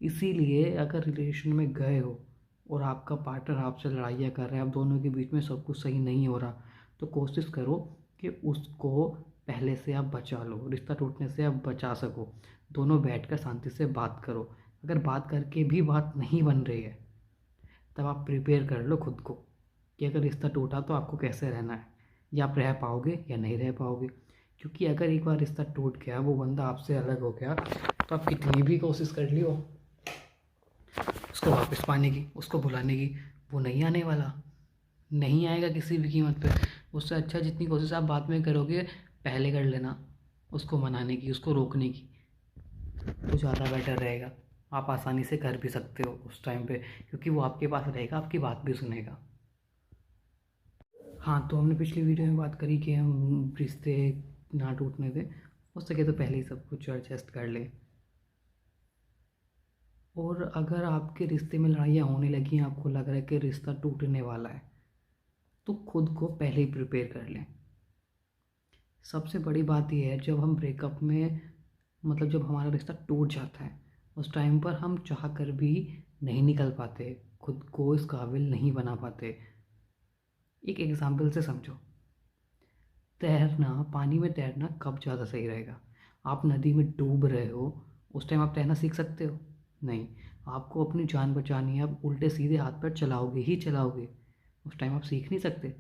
इसीलिए अगर रिलेशन में गए हो और आपका पार्टनर आपसे लड़ाइयाँ कर रहा है, आप दोनों के बीच में सब कुछ सही नहीं हो रहा, तो कोशिश करो कि उसको पहले से आप बचा लो, रिश्ता टूटने से आप बचा सको। दोनों बैठकर शांति से बात करो। अगर बात करके भी बात नहीं बन रही है, तब आप प्रिपेयर कर लो खुद को कि अगर रिश्ता टूटा तो आपको कैसे रहना है, या आप रह पाओगे या नहीं रह पाओगे। क्योंकि अगर एक बार रिश्ता टूट गया, वो बंदा आपसे अलग हो गया, तो आप कितनी भी कोशिश कर लियो उसको वापस पाने की, उसको भुलाने की, वो नहीं आने वाला, नहीं आएगा किसी भी कीमत पे। उससे अच्छा जितनी कोशिश आप बाद में करोगे, पहले कर लेना उसको मनाने की, उसको रोकने की, तो ज़्यादा बेटर रहेगा। आप आसानी से कर भी सकते हो उस टाइम पे, क्योंकि वो आपके पास रहेगा, आपकी बात भी सुनेगा। हाँ, तो हमने पिछली वीडियो में बात करी कि हम रिश्ते ना टूटने दें, हो सके तो पहले ही सब कुछ एडजस्ट कर लें। और अगर आपके रिश्ते में लड़ाइयाँ होने लगी हैं, आपको लग रहा है कि रिश्ता टूटने वाला है, तो खुद को पहले ही प्रिपेयर कर लें। सबसे बड़ी बात यह है, जब हम ब्रेकअप में जब हमारा रिश्ता टूट जाता है, उस टाइम पर हम चाह कर भी नहीं निकल पाते, खुद को इस काबिल नहीं बना पाते। एक एग्जाम्पल से समझो, तैरना, पानी में तैरना कब ज़्यादा सही रहेगा? आप नदी में डूब रहे हो, उस टाइम आप तैरना सीख सकते हो? नहीं। आपको अपनी जान बचानी है, आप उल्टे सीधे हाथ पैर चलाओगे ही चलाओगे, उस टाइम आप सीख नहीं सकते।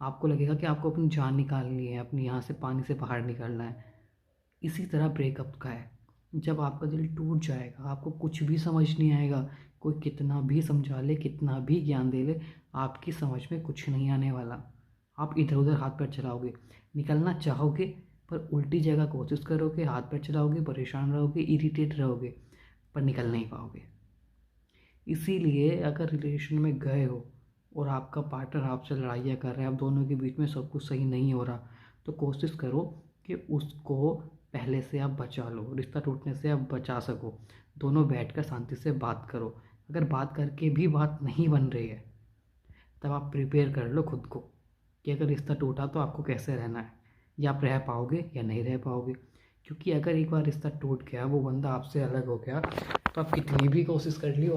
आपको लगेगा कि आपको अपनी जान निकालनी है, अपनी यहाँ से पानी से बाहर निकलना है। इसी तरह ब्रेकअप का है, जब आपका दिल टूट जाएगा, आपको कुछ भी समझ नहीं आएगा, कोई कितना भी समझा ले, कितना भी ज्ञान दे ले, आपकी समझ में कुछ नहीं आने वाला। आप इधर उधर हाथ पैर चलाओगे, निकलना चाहोगे पर उल्टी जगह कोशिश करोगे, हाथ पैर चलाओगे, परेशान रहोगे, इरिटेट रहोगे, पर निकल नहीं पाओगे। इसीलिए अगर रिलेशन में गए हो और आपका पार्टनर आपसे लड़ाइयाँ कर रहा है, आप दोनों के बीच में सब कुछ सही नहीं हो रहा, तो कोशिश करो कि उसको पहले से आप बचा लो, रिश्ता टूटने से आप बचा सको। दोनों बैठकर शांति से बात करो। अगर बात करके भी बात नहीं बन रही है, तब आप प्रिपेयर कर लो खुद को कि अगर रिश्ता टूटा तो आपको कैसे रहना है, या आप रह पाओगे या नहीं रह पाओगे। क्योंकि अगर एक बार रिश्ता टूट गया, वो बंदा आपसे अलग हो गया, तो आप कितनी भी कोशिश कर लियो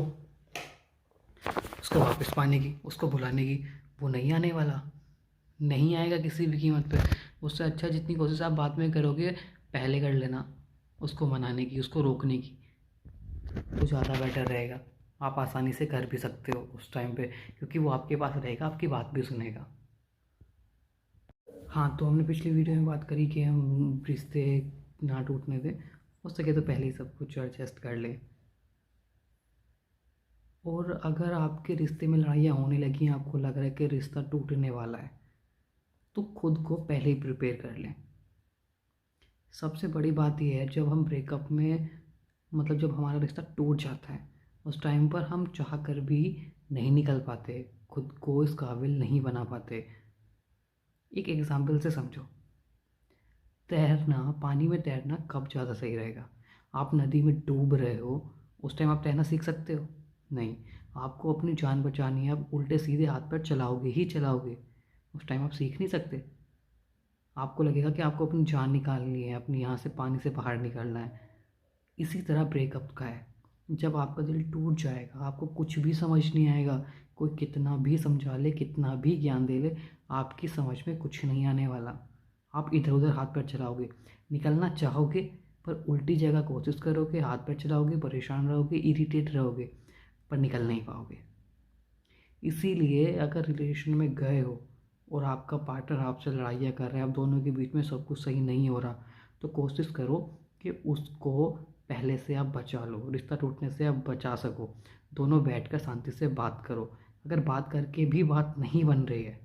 उसको वापस पाने की, उसको भुलाने की, वो नहीं आने वाला, नहीं आएगा किसी भी कीमत पे। उससे अच्छा जितनी कोशिश आप बाद में करोगे, पहले कर लेना उसको मनाने की, उसको रोकने की, तो ज़्यादा बेटर रहेगा। आप आसानी से कर भी सकते हो उस टाइम पे, क्योंकि वो आपके पास रहेगा, आपकी बात भी सुनेगा। हाँ, तो हमने पिछली वीडियो में बात करी कि हम रिश्ते ना टूटने दें, हो सके तो पहले ही सब कुछ एडजस्ट कर लें। और अगर आपके रिश्ते में लड़ाइयाँ होने लगी हैं, आपको लग रहा है कि रिश्ता टूटने वाला है, तो खुद को पहले ही प्रिपेयर कर लें। सबसे बड़ी बात यह है, जब हम ब्रेकअप में जब हमारा रिश्ता टूट जाता है, उस टाइम पर हम चाह कर भी नहीं निकल पाते, खुद को इस काबिल नहीं बना पाते। एक एग्जाम्पल से समझो, तैरना, पानी में तैरना कब ज़्यादा सही रहेगा? आप नदी में डूब रहे हो, उस टाइम आप तैरना सीख सकते हो? नहीं। आपको अपनी जान बचानी है, आप उल्टे सीधे हाथ पैर चलाओगे ही चलाओगे, उस टाइम आप सीख नहीं सकते। आपको लगेगा कि आपको अपनी जान निकालनी है, अपनी यहाँ से पानी से बाहर निकलना है। इसी तरह ब्रेकअप का है, जब आपका दिल टूट जाएगा, आपको कुछ भी समझ नहीं आएगा, कोई कितना भी समझा ले, कितना भी ज्ञान दे ले, आपकी समझ में कुछ नहीं आने वाला। आप इधर उधर हाथ पैर चलाओगे, निकलना चाहोगे पर उल्टी जगह कोशिश करोगे, हाथ पैर चलाओगे, परेशान रहोगे, इरिटेट रहोगे, पर निकल नहीं पाओगे। इसीलिए अगर रिलेशन में गए हो और आपका पार्टनर आपसे लड़ाइयाँ कर रहा है, आप दोनों के बीच में सब कुछ सही नहीं हो रहा, तो कोशिश करो कि उसको पहले से आप बचा लो, रिश्ता टूटने से आप बचा सको। दोनों बैठकर शांति से बात करो। अगर बात करके भी बात नहीं बन रही है,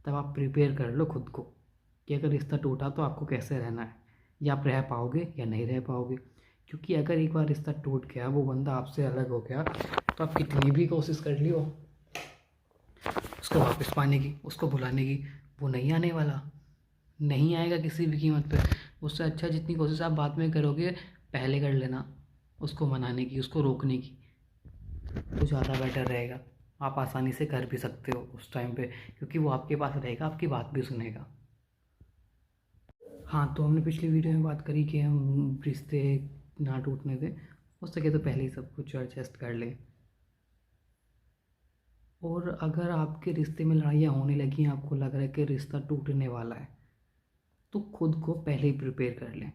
तब आप प्रिपेयर कर लो खुद को कि अगर रिश्ता टूटा तो आपको कैसे रहना है, या आप रह पाओगे या नहीं रह पाओगे। क्योंकि अगर एक बार रिश्ता टूट गया, वो बंदा आपसे अलग हो गया, तो आप कितनी भी कोशिश कर लियो उसको वापस पाने की, उसको भुलाने की, वो नहीं आने वाला, नहीं आएगा किसी भी कीमत पे। उससे अच्छा जितनी कोशिश आप बाद में करोगे, पहले कर लेना उसको मनाने की, उसको रोकने की, तो ज़्यादा बेटर रहेगा। आप आसानी से कर भी सकते हो उस टाइम पे, क्योंकि वो आपके पास रहेगा, आपकी बात भी सुनेगा। हाँ, तो हमने पिछली वीडियो में बात करी कि हम रिश्ते ना टूटने दें, हो सके तो पहले ही सब कुछ एडजस्ट कर लें। और अगर आपके रिश्ते में लड़ाइयाँ होने लगी, आपको लग रहा है कि रिश्ता टूटने वाला है, तो खुद को पहले ही प्रिपेयर कर लें।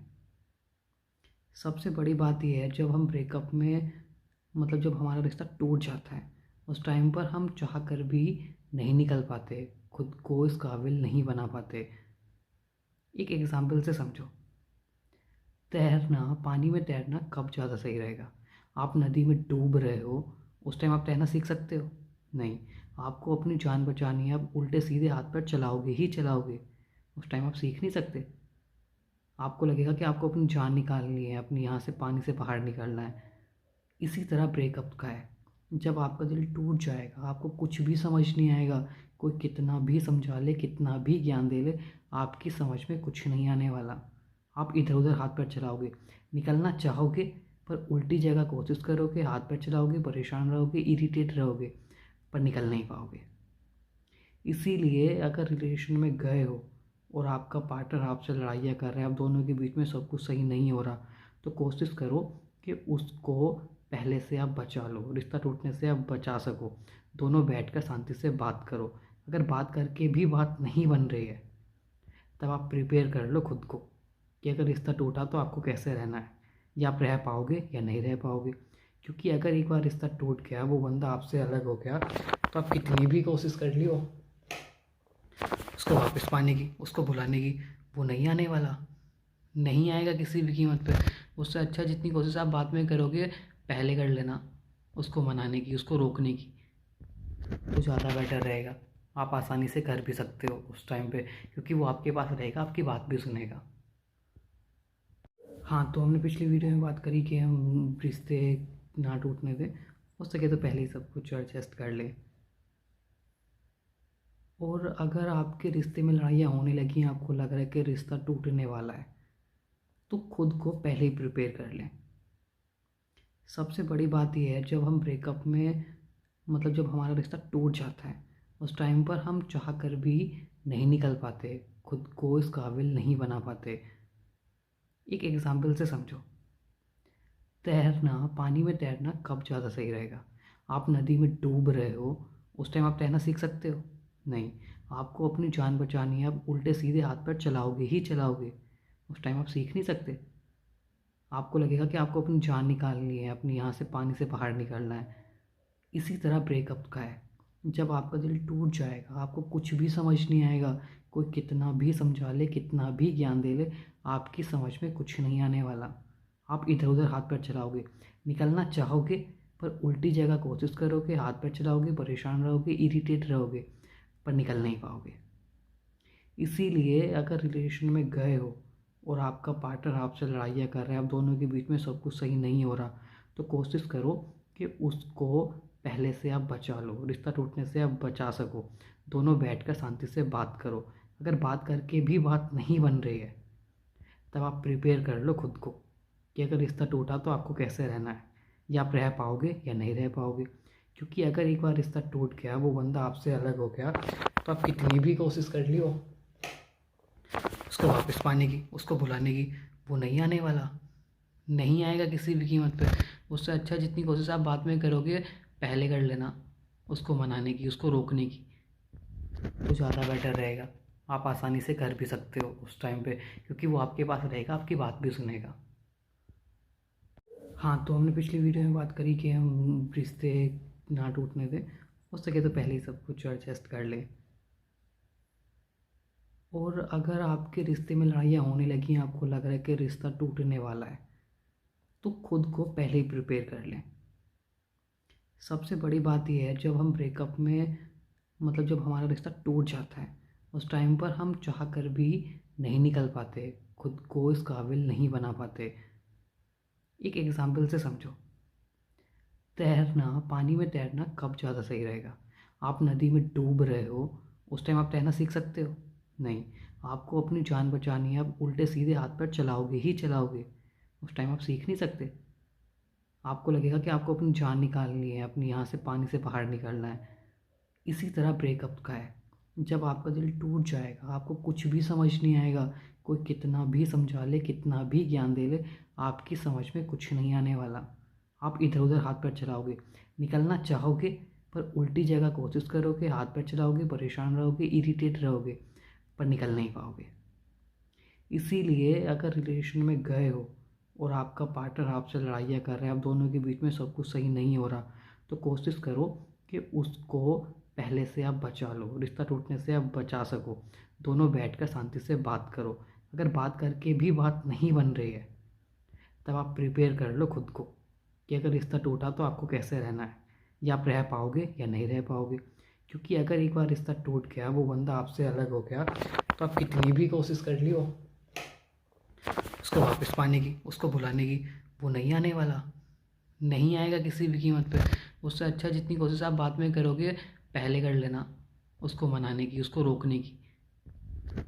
सबसे बड़ी बात यह है, जब हम ब्रेकअप में जब हमारा रिश्ता टूट जाता है, उस टाइम पर हम चाह कर भी नहीं निकल पाते, खुद को इस काबिल नहीं बना पाते। एक एग्जाम्पल से समझो। तैरना, पानी में तैरना कब ज़्यादा सही रहेगा? आप नदी में डूब रहे हो, उस टाइम आप तैरना सीख सकते हो? नहीं। आपको अपनी जान बचानी है, आप उल्टे सीधे हाथ पैर चलाओगे ही चलाओगे, उस टाइम आप सीख नहीं सकते। आपको लगेगा कि आपको अपनी जान निकालनी है, अपनी यहाँ से पानी से बाहर निकलना है। इसी तरह ब्रेकअप का है। जब आपका दिल टूट जाएगा, आपको कुछ भी समझ नहीं आएगा, कोई कितना भी समझा ले, कितना भी ज्ञान दे ले, आपकी समझ में कुछ नहीं आने वाला। आप इधर उधर हाथ पैर चलाओगे, निकलना चाहोगे पर उल्टी जगह कोशिश करोगे, हाथ पैर चलाओगे, परेशान रहोगे, इरिटेट रहोगे, पर निकल नहीं पाओगे। इसीलिए अगर रिलेशन में गए हो और आपका पार्टनर आपसे लड़ाइयाँ कर रहा है, आप दोनों के बीच में सब कुछ सही नहीं हो रहा, तो कोशिश करो कि उसको पहले से आप बचा लो, रिश्ता टूटने से आप बचा सको। दोनों बैठकर शांति से बात करो। अगर बात करके भी बात नहीं बन रही है, तब आप प्रिपेयर कर लो खुद को कि अगर रिश्ता टूटा तो आपको कैसे रहना है, या आप रह पाओगे या नहीं रह पाओगे। क्योंकि अगर एक बार रिश्ता टूट गया, वो बंदा आपसे अलग हो गया, तो आप कितनी भी कोशिश कर लियो उसको वापस पाने की, उसको भुलाने की, वो नहीं आने वाला, नहीं आएगा किसी भी कीमत पे। उससे अच्छा जितनी कोशिश आप बाद में करोगे, पहले कर लेना उसको मनाने की, उसको रोकने की, तो ज़्यादा बेटर रहेगा। आप आसानी से कर भी सकते हो उस टाइम पे, क्योंकि वो आपके पास रहेगा, आपकी बात भी सुनेगा। हाँ, तो हमने पिछली वीडियो में बात करी कि हम रिश्ते ना टूटने दें, हो सके तो पहले ही सब कुछ एडजस्ट कर लें। और अगर आपके रिश्ते में लड़ाइयाँ होने लगी, आपको लग रहा है कि रिश्ता टूटने वाला है, तो खुद को पहले ही प्रिपेयर कर लें। सबसे बड़ी बात यह है, जब हम ब्रेकअप में जब हमारा रिश्ता टूट जाता है, उस टाइम पर हम चाह कर भी नहीं निकल पाते, खुद को इस काबिल नहीं बना पाते। एक एग्जाम्पल से समझो। तैरना, पानी में तैरना कब ज़्यादा सही रहेगा? आप नदी में डूब रहे हो, उस टाइम आप तैरना सीख सकते हो? नहीं। आपको अपनी जान बचानी है, आप उल्टे सीधे हाथ पैर चलाओगे ही चलाओगे, उस टाइम आप सीख नहीं सकते। आपको लगेगा कि आपको अपनी जान निकालनी है, अपनी यहाँ से पानी से बाहर निकलना है। इसी तरह ब्रेकअप का है। जब आपका दिल टूट जाएगा, आपको कुछ भी समझ नहीं आएगा, कोई कितना भी समझा ले, कितना भी ज्ञान दे ले, आपकी समझ में कुछ नहीं आने वाला। आप इधर उधर हाथ पैर चलाओगे, निकलना चाहोगे पर उल्टी जगह कोशिश करोगे, हाथ पैर चलाओगे, परेशान रहोगे, इरिटेट रहोगे, पर निकल नहीं पाओगे। इसीलिए अगर रिलेशन में गए हो और आपका पार्टनर आपसे लड़ाइयाँ कर रहा है, आप दोनों के बीच में सब कुछ सही नहीं हो रहा, तो कोशिश करो कि उसको पहले से आप बचा लो, रिश्ता टूटने से आप बचा सको। दोनों बैठकर शांति से बात करो। अगर बात करके भी बात नहीं बन रही है, तब आप प्रिपेयर कर लो खुद को कि अगर रिश्ता टूटा तो आपको कैसे रहना है, या आप रह पाओगे या नहीं रह पाओगे। क्योंकि अगर एक बार रिश्ता टूट गया, वो बंदा आपसे अलग हो गया, तो आप कितनी भी कोशिश कर लियो उसको वापस पाने की, उसको भुलाने की, वो नहीं आने वाला, नहीं आएगा किसी भी कीमत पे। उससे अच्छा जितनी कोशिश आप बाद में करोगे, पहले कर लेना उसको मनाने की, उसको रोकने की, तो ज़्यादा बेटर रहेगा। आप आसानी से कर भी सकते हो उस टाइम पे, क्योंकि वो आपके पास रहेगा, आपकी बात भी सुनेगा। हाँ, तो हमने पिछली वीडियो में बात करी कि हम रिश्ते ना टूटने दें, हो सके तो पहले ही सब कुछ एडजस्ट कर लें। और अगर आपके रिश्ते में लड़ाइयाँ होने लगी, आपको लग रहा है कि रिश्ता टूटने वाला है, तो खुद को पहले ही प्रिपेयर कर लें। सबसे बड़ी बात यह है, जब हम ब्रेकअप में जब हमारा रिश्ता टूट जाता है, उस टाइम पर हम चाह कर भी नहीं निकल पाते, खुद को इस काबिल नहीं बना पाते। एक एग्जाम्पल से समझो। तैरना, पानी में तैरना कब ज़्यादा सही रहेगा? आप नदी में डूब रहे हो, उस टाइम आप तैरना सीख सकते हो? नहीं। आपको अपनी जान बचानी है, आप उल्टे सीधे हाथ पैर चलाओगे ही चलाओगे, उस टाइम आप सीख नहीं सकते। आपको लगेगा कि आपको अपनी जान निकालनी है, अपनी यहाँ से पानी से बाहर निकलना है। इसी तरह ब्रेकअप का है। जब आपका दिल टूट जाएगा, आपको कुछ भी समझ नहीं आएगा, कोई कितना भी समझा ले, कितना भी ज्ञान दे ले, आपकी समझ में कुछ नहीं आने वाला, आप इधर उधर हाथ पैर चलाओगे, निकलना चाहोगे पर उल्टी जगह कोशिश करोगे, हाथ पैर चलाओगे, परेशान रहोगे, इरिटेट रहोगे, पर निकल नहीं पाओगे। इसीलिए अगर रिलेशन में गए हो और आपका पार्टनर आपसे लड़ाइयाँ कर रहा है, आप दोनों के बीच में सब कुछ सही नहीं हो रहा, तो कोशिश करो कि उसको पहले से आप बचा लो, रिश्ता टूटने से आप बचा सको। दोनों बैठकर शांति से बात करो। अगर बात करके भी बात नहीं बन रही है, तब आप प्रिपेयर कर लो खुद को कि अगर रिश्ता टूटा तो आपको कैसे रहना है, या आप रह पाओगे या नहीं रह पाओगे। क्योंकि अगर एक बार रिश्ता टूट गया, वो बंदा आपसे अलग हो गया, तो आप कितनी भी कोशिश कर लियो उसको वापस पाने की, उसको भुलाने की, वो नहीं आने वाला, नहीं आएगा किसी भी कीमत पे। उससे अच्छा जितनी कोशिश आप बाद में करोगे, पहले कर लेना उसको मनाने की, उसको रोकने की,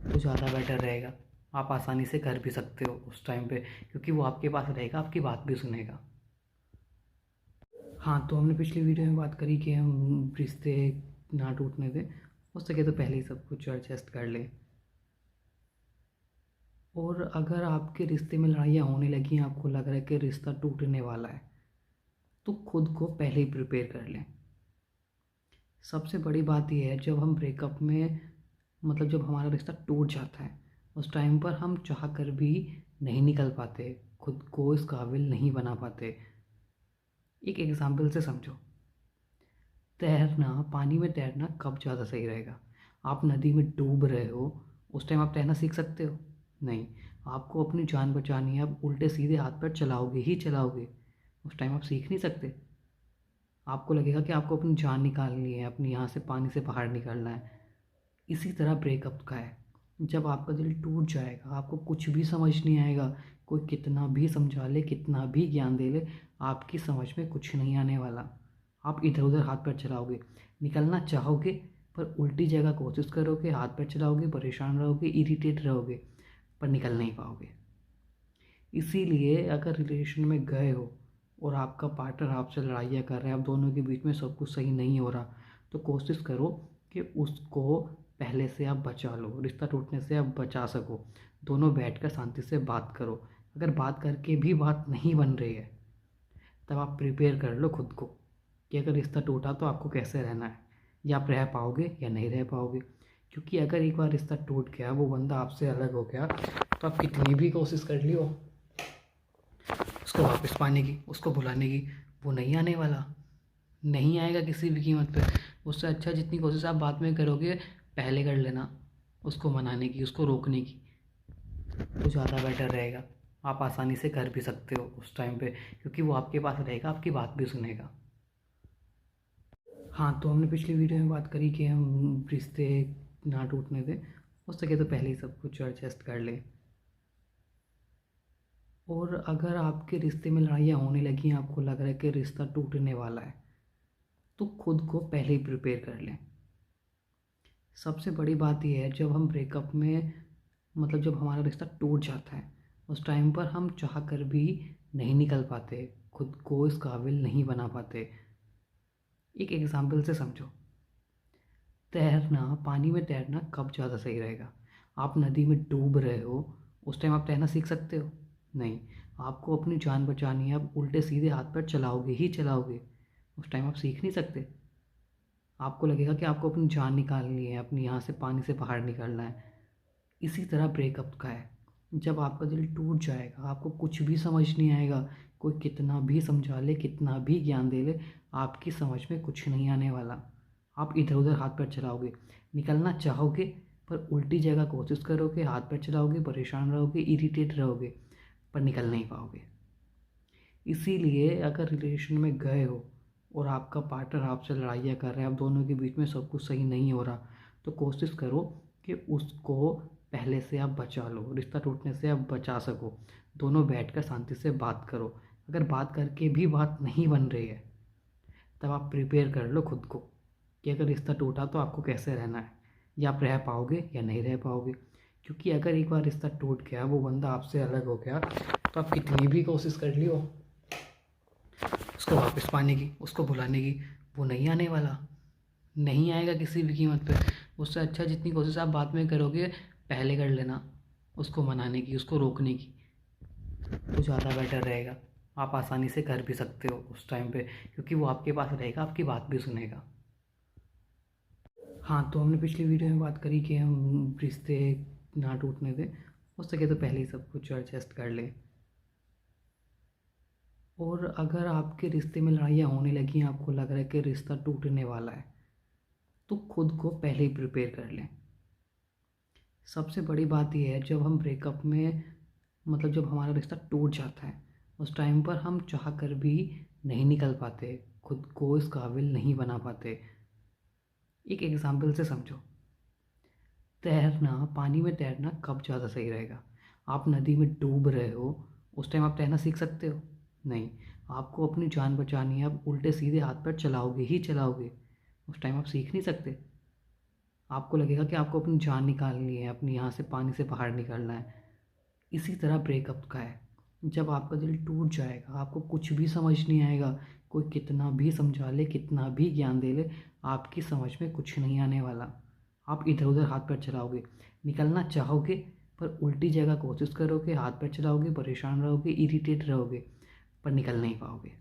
तो ज़्यादा बेटर रहेगा। आप आसानी से कर भी सकते हो उस टाइम पे, क्योंकि वो आपके पास रहेगा, आपकी बात भी सुनेगा। हाँ, तो हमने पिछली वीडियो में बात करी कि हम रिश्ते ना टूटने दें, हो सके तो पहले ही सब कुछ एडजस्ट कर लें। और अगर आपके रिश्ते में लड़ाइयाँ होने लगी हैं, आपको लग रहा है कि रिश्ता टूटने वाला है, तो खुद को पहले ही प्रिपेयर कर लें। सबसे बड़ी बात यह है, जब हम ब्रेकअप में मतलब जब हमारा रिश्ता टूट जाता है, उस टाइम पर हम चाह कर भी नहीं निकल पाते, खुद को इस काबिल नहीं बना पाते। एक एग्जाम्पल से समझो, तैरना, पानी में तैरना कब ज़्यादा सही रहेगा? आप नदी में डूब रहे हो, उस टाइम आप तैरना सीख सकते हो? नहीं। आपको अपनी जान बचानी है, आप उल्टे सीधे हाथ पैर चलाओगे ही चलाओगे, उस टाइम आप सीख नहीं सकते। आपको लगेगा कि आपको अपनी जान निकालनी है, अपनी यहाँ से पानी से बाहर निकलना है। इसी तरह ब्रेकअप का है, जब आपका दिल टूट जाएगा, आपको कुछ भी समझ नहीं आएगा, कोई कितना भी समझा ले, कितना भी ज्ञान दे ले, आपकी समझ में कुछ नहीं आने वाला। आप इधर उधर हाथ पैर चलाओगे, निकलना चाहोगे पर उल्टी जगह कोशिश करोगे, हाथ पैर चलाओगे, परेशान रहोगे, इरिटेट रहोगे, पर निकल नहीं पाओगे। इसीलिए अगर रिलेशन में गए हो और आपका पार्टनर आपसे लड़ाइयाँ कर रहा है, आप दोनों के बीच में सब कुछ सही नहीं हो रहा, तो कोशिश करो कि उसको पहले से आप बचा लो, रिश्ता टूटने से आप बचा सको। दोनों बैठकर शांति से बात करो। अगर बात करके भी बात नहीं बन रही है, तब आप प्रिपेयर कर लो खुद को कि अगर रिश्ता टूटा तो आपको कैसे रहना है, या आप रह पाओगे या नहीं रह पाओगे। क्योंकि अगर एक बार रिश्ता टूट गया, वो बंदा आपसे अलग हो गया, तो आप कितनी भी कोशिश कर लियो उसको वापस पाने की, उसको भुलाने की, वो नहीं आने वाला, नहीं आएगा किसी भी कीमत पे। उससे अच्छा जितनी कोशिश आप बाद में करोगे, पहले कर लेना उसको मनाने की, उसको रोकने की, तो ज़्यादा बेटर रहेगा। आप आसानी से कर भी सकते हो उस टाइम पे, क्योंकि वो आपके पास रहेगा, आपकी बात भी सुनेगा। हाँ, तो हमने पिछली वीडियो में बात करी कि हम रिश्ते ना टूटने दें, हो सके तो पहले ही सब कुछ एडजस्ट कर लें। और अगर आपके रिश्ते में लड़ाइयाँ होने लगी हैं, आपको लग रहा है कि रिश्ता टूटने वाला है, तो खुद को पहले ही प्रिपेयर कर लें। सबसे बड़ी बात यह है, जब हम ब्रेकअप में जब हमारा रिश्ता टूट जाता है, उस टाइम पर हम चाह कर भी नहीं निकल पाते, खुद को इस काबिल नहीं बना पाते। एक एग्जाम्पल से समझो, तैरना, पानी में तैरना कब ज़्यादा सही रहेगा? आप नदी में डूब रहे हो, उस टाइम आप तैरना सीख सकते हो? नहीं। आपको अपनी जान बचानी है, आप उल्टे सीधे हाथ पैर चलाओगे ही चलाओगे, उस टाइम आप सीख नहीं सकते। आपको लगेगा कि आपको अपनी जान निकालनी है, अपनी यहाँ से पानी से बाहर निकलना है। इसी तरह ब्रेकअप का है, जब आपका दिल टूट जाएगा, आपको कुछ भी समझ नहीं आएगा, कोई कितना भी समझा ले, कितना भी ज्ञान दे ले, आपकी समझ में कुछ नहीं आने वाला। आप इधर उधर हाथ पैर चलाओगे, निकलना चाहोगे पर उल्टी जगह कोशिश करोगे, हाथ पैर चलाओगे, परेशान रहोगे, इरिटेट रहोगे, पर निकल नहीं पाओगे। इसीलिए अगर रिलेशन में गए हो और आपका पार्टनर आपसे लड़ाइयाँ कर रहा है, आप दोनों के बीच में सब कुछ सही नहीं हो रहा, तो कोशिश करो कि उसको पहले से आप बचा लो, रिश्ता टूटने से आप बचा सको। दोनों बैठकर शांति से बात करो। अगर बात करके भी बात नहीं बन रही है, तब आप प्रिपेयर कर लो खुद को कि अगर रिश्ता टूटा तो आपको कैसे रहना है, या आप रह पाओगे या नहीं रह पाओगे। क्योंकि अगर एक बार रिश्ता टूट गया, वो बंदा आपसे अलग हो गया, तो आप कितनी भी कोशिश कर लियो उसको वापस पाने की, उसको भुलाने की, वो नहीं आने वाला, नहीं आएगा किसी भी कीमत पे। उससे अच्छा जितनी कोशिश आप बाद में करोगे, पहले कर लेना उसको मनाने की, उसको रोकने की, तो ज़्यादा बेटर रहेगा। आप आसानी से कर भी सकते हो उस टाइम पे, क्योंकि वो आपके पास रहेगा, आपकी बात भी सुनेगा। हाँ, तो हमने पिछली वीडियो में बात करी कि हम रिश्ते ना टूटने दें। हो सके तो पहले ही सब कुछ एडजस्ट कर लें। और अगर आपके रिश्ते में लड़ाइयाँ होने लगी, आपको लग रहा है कि रिश्ता टूटने वाला है, तो खुद को पहले ही प्रिपेयर कर लें। सबसे बड़ी बात यह है, जब हम ब्रेकअप में जब हमारा रिश्ता टूट जाता है, उस टाइम पर हम चाह कर भी नहीं निकल पाते, खुद को इस काबिल नहीं बना पाते। एक एग्जाम्पल से समझो। तैरना, पानी में तैरना कब ज़्यादा सही रहेगा? आप नदी में डूब रहे हो, उस टाइम आप तैरना सीख सकते हो? नहीं। आपको अपनी जान बचानी है, आप उल्टे सीधे हाथ पैर चलाओगे ही चलाओगे, उस टाइम आप सीख नहीं सकते। आपको लगेगा कि आपको अपनी जान निकालनी है, अपनी यहाँ से पानी से बाहर निकलना है। इसी तरह ब्रेकअप का है। जब आपका दिल टूट जाएगा, आपको कुछ भी समझ नहीं आएगा, कोई कितना भी समझा ले, कितना भी ज्ञान दे ले, आपकी समझ में कुछ नहीं आने वाला। आप इधर उधर हाथ पैर चलाओगे, निकलना चाहोगे पर उल्टी जगह कोशिश करोगे, हाथ पैर चलाओगे, परेशान रहोगे, इरिटेट रहोगे, पर निकल नहीं पाओगे।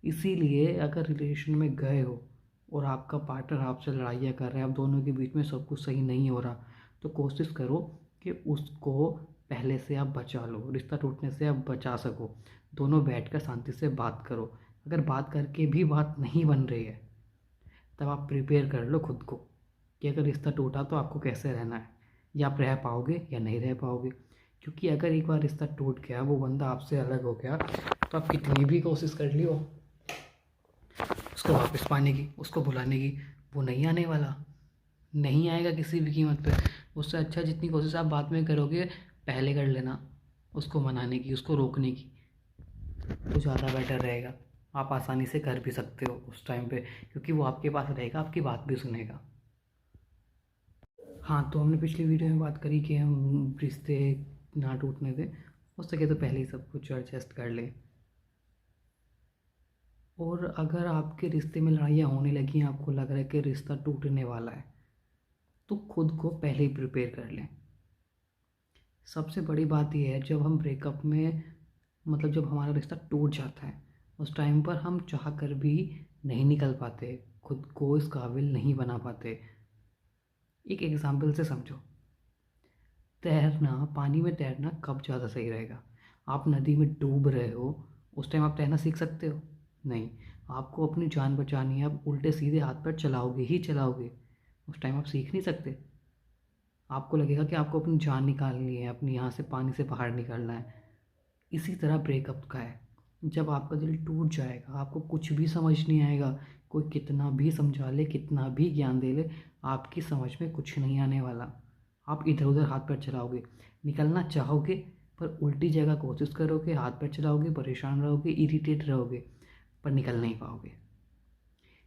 इसीलिए अगर रिलेशन में गए हो और आपका पार्टनर आपसे लड़ाइयाँ कर रहा है, आप दोनों के बीच में सब कुछ सही नहीं हो रहा, तो कोशिश करो कि उसको पहले से आप बचा लो, रिश्ता टूटने से आप बचा सको। दोनों बैठकर शांति से बात करो। अगर बात करके भी बात नहीं बन रही है, तब आप प्रिपेयर कर लो खुद को कि अगर रिश्ता टूटा तो आपको कैसे रहना है, या आप रह पाओगे या नहीं रह पाओगे। क्योंकि अगर एक बार रिश्ता टूट गया, वो बंदा आपसे अलग हो गया, तो आप कितनी भी कोशिश कर लियो उसको वापस पाने की, उसको भुलाने की, वो नहीं आने वाला, नहीं आएगा किसी भी कीमत पे। उससे अच्छा जितनी कोशिश आप बाद में करोगे, पहले कर लेना उसको मनाने की, उसको रोकने की, तो ज़्यादा बेटर रहेगा। आप आसानी से कर भी सकते हो उस टाइम पे, क्योंकि वो आपके पास रहेगा, आपकी बात भी सुनेगा। हाँ, तो हमने पिछली वीडियो में बात करी कि हम रिश्ते ना टूटने दें। हो सके तो पहले ही सब कुछ एडजस्ट कर लें। और अगर आपके रिश्ते में लड़ाइयाँ होने लगी, आपको लग रहा है कि रिश्ता टूटने वाला है, तो खुद को पहले ही प्रिपेयर कर लें। सबसे बड़ी बात यह है, जब हम ब्रेकअप में जब हमारा रिश्ता टूट जाता है, उस टाइम पर हम चाह कर भी नहीं निकल पाते, खुद को इस काबिल नहीं बना पाते। एक एग्जाम्पल से समझो। तैरना, पानी में तैरना कब ज़्यादा सही रहेगा? आप नदी में डूब रहे हो, उस टाइम आप तैरना सीख सकते हो? नहीं। आपको अपनी जान बचानी है, आप उल्टे सीधे हाथ पैर चलाओगे ही चलाओगे, उस टाइम आप सीख नहीं सकते। आपको लगेगा कि आपको अपनी जान निकालनी है, अपनी यहाँ से पानी से बाहर निकलना है। इसी तरह ब्रेकअप का है। जब आपका दिल टूट जाएगा, आपको कुछ भी समझ नहीं आएगा, कोई कितना भी समझा ले, कितना भी ज्ञान दे ले, आपकी समझ में कुछ नहीं आने वाला। आप इधर उधर हाथ पैर चलाओगे, निकलना चाहोगे पर उल्टी जगह कोशिश करोगे, हाथ पैर चलाओगे, परेशान रहोगे, इरिटेट रहोगे, पर निकल नहीं पाओगे।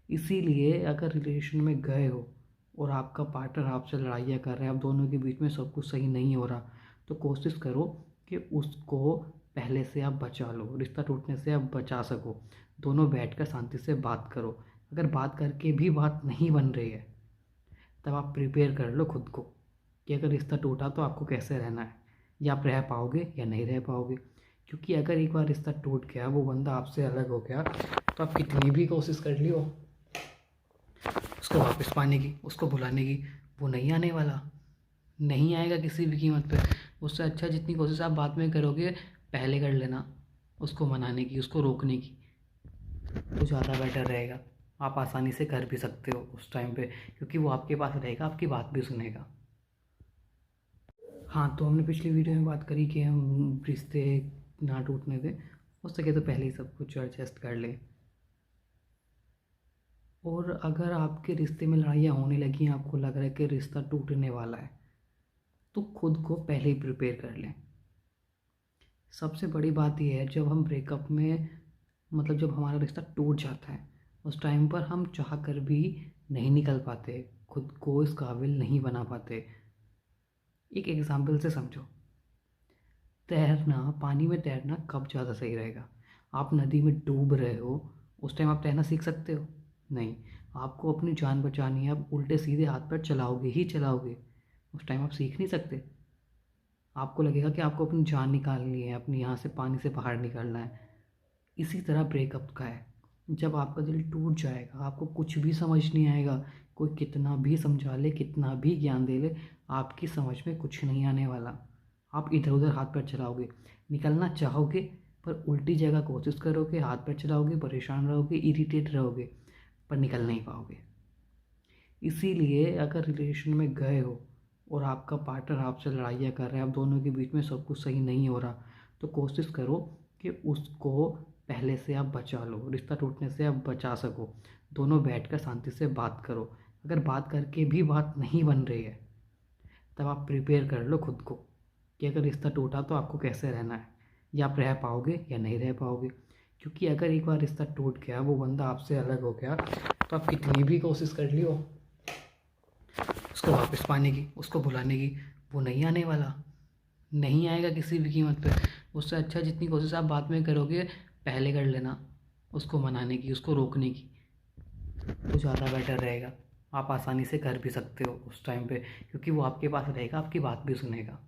इसीलिए अगर रिलेशन में गए हो और आपका पार्टनर आपसे लड़ाइयाँ कर रहा है, आप दोनों के बीच में सब कुछ सही नहीं हो रहा, तो कोशिश करो कि उसको पहले से आप बचा लो, रिश्ता टूटने से आप बचा सको। दोनों बैठकर शांति से बात करो। अगर बात करके भी बात नहीं बन रही है, तब आप प्रिपेयर कर लो खुद को कि अगर रिश्ता टूटा तो आपको कैसे रहना है, या आप रह पाओगे या नहीं रह पाओगे। क्योंकि अगर एक बार रिश्ता टूट गया, वो बंदा आपसे अलग हो गया, तो आप कितनी भी कोशिश कर लियो उसको वापस पाने की, उसको भुलाने की, वो नहीं आने वाला, नहीं आएगा किसी भी कीमत पे। उससे अच्छा जितनी कोशिश आप बाद में करोगे, पहले कर लेना उसको मनाने की, उसको रोकने की, तो ज़्यादा बेटर रहेगा। आप आसानी से कर भी सकते हो उस टाइम पे, क्योंकि वो आपके पास रहेगा, आपकी बात भी सुनेगा। हाँ, तो हमने पिछली वीडियो में बात करी कि हम रिश्ते ना टूटने दें। हो सके तो पहले ही सब कुछ एडजस्ट कर लें। और अगर आपके रिश्ते में लड़ाइयाँ होने लगी, आपको लग रहा है कि रिश्ता टूटने वाला है, तो खुद को पहले ही प्रिपेयर कर लें। सबसे बड़ी बात यह है, जब हम ब्रेकअप में जब हमारा रिश्ता टूट जाता है, उस टाइम पर हम चाह कर भी नहीं निकल पाते, खुद को इस काबिल नहीं बना पाते। एक एग्जाम्पल से समझो। तैरना, पानी में तैरना कब ज़्यादा सही रहेगा? आप नदी में डूब रहे हो, उस टाइम आप तैरना सीख सकते हो? नहीं। आपको अपनी जान बचानी है, आप उल्टे सीधे हाथ पैर चलाओगे ही चलाओगे, उस टाइम आप सीख नहीं सकते। आपको लगेगा कि आपको अपनी जान निकालनी है, अपनी यहाँ से पानी से बाहर निकलना है। इसी तरह ब्रेकअप का है, जब आपका दिल टूट जाएगा आपको कुछ भी समझ नहीं आएगा, कोई कितना भी समझा ले, कितना भी ज्ञान दे ले, आपकी समझ में कुछ नहीं आने वाला। आप इधर उधर हाथ पैर चलाओगे, निकलना चाहोगे पर उल्टी जगह कोशिश करोगे, हाथ पैर चलाओगे, परेशान रहोगे, इरिटेट रहोगे, पर निकल नहीं पाओगे। इसीलिए अगर रिलेशन में गए हो और आपका पार्टनर आपसे लड़ाइयाँ कर रहा है, आप दोनों के बीच में सब कुछ सही नहीं हो रहा, तो कोशिश करो कि उसको पहले से आप बचा लो, रिश्ता टूटने से आप बचा सको। दोनों बैठकर शांति से बात करो। अगर बात करके भी बात नहीं बन रही है, तब आप प्रिपेयर कर लो खुद को कि अगर रिश्ता टूटा तो आपको कैसे रहना है, या आप रह पाओगे या नहीं रह पाओगे। क्योंकि अगर एक बार रिश्ता टूट गया, वो बंदा आपसे अलग हो गया, तो आप कितनी भी कोशिश कर लियो उसको वापस पाने की, उसको भुलाने की, वो नहीं आने वाला, नहीं आएगा किसी भी कीमत पे। उससे अच्छा जितनी कोशिश आप बाद में करोगे, पहले कर लेना उसको मनाने की, उसको रोकने की, तो ज़्यादा बेटर रहेगा। आप आसानी से कर भी सकते हो उस टाइम पे, क्योंकि वो आपके पास रहेगा, आपकी बात भी सुनेगा।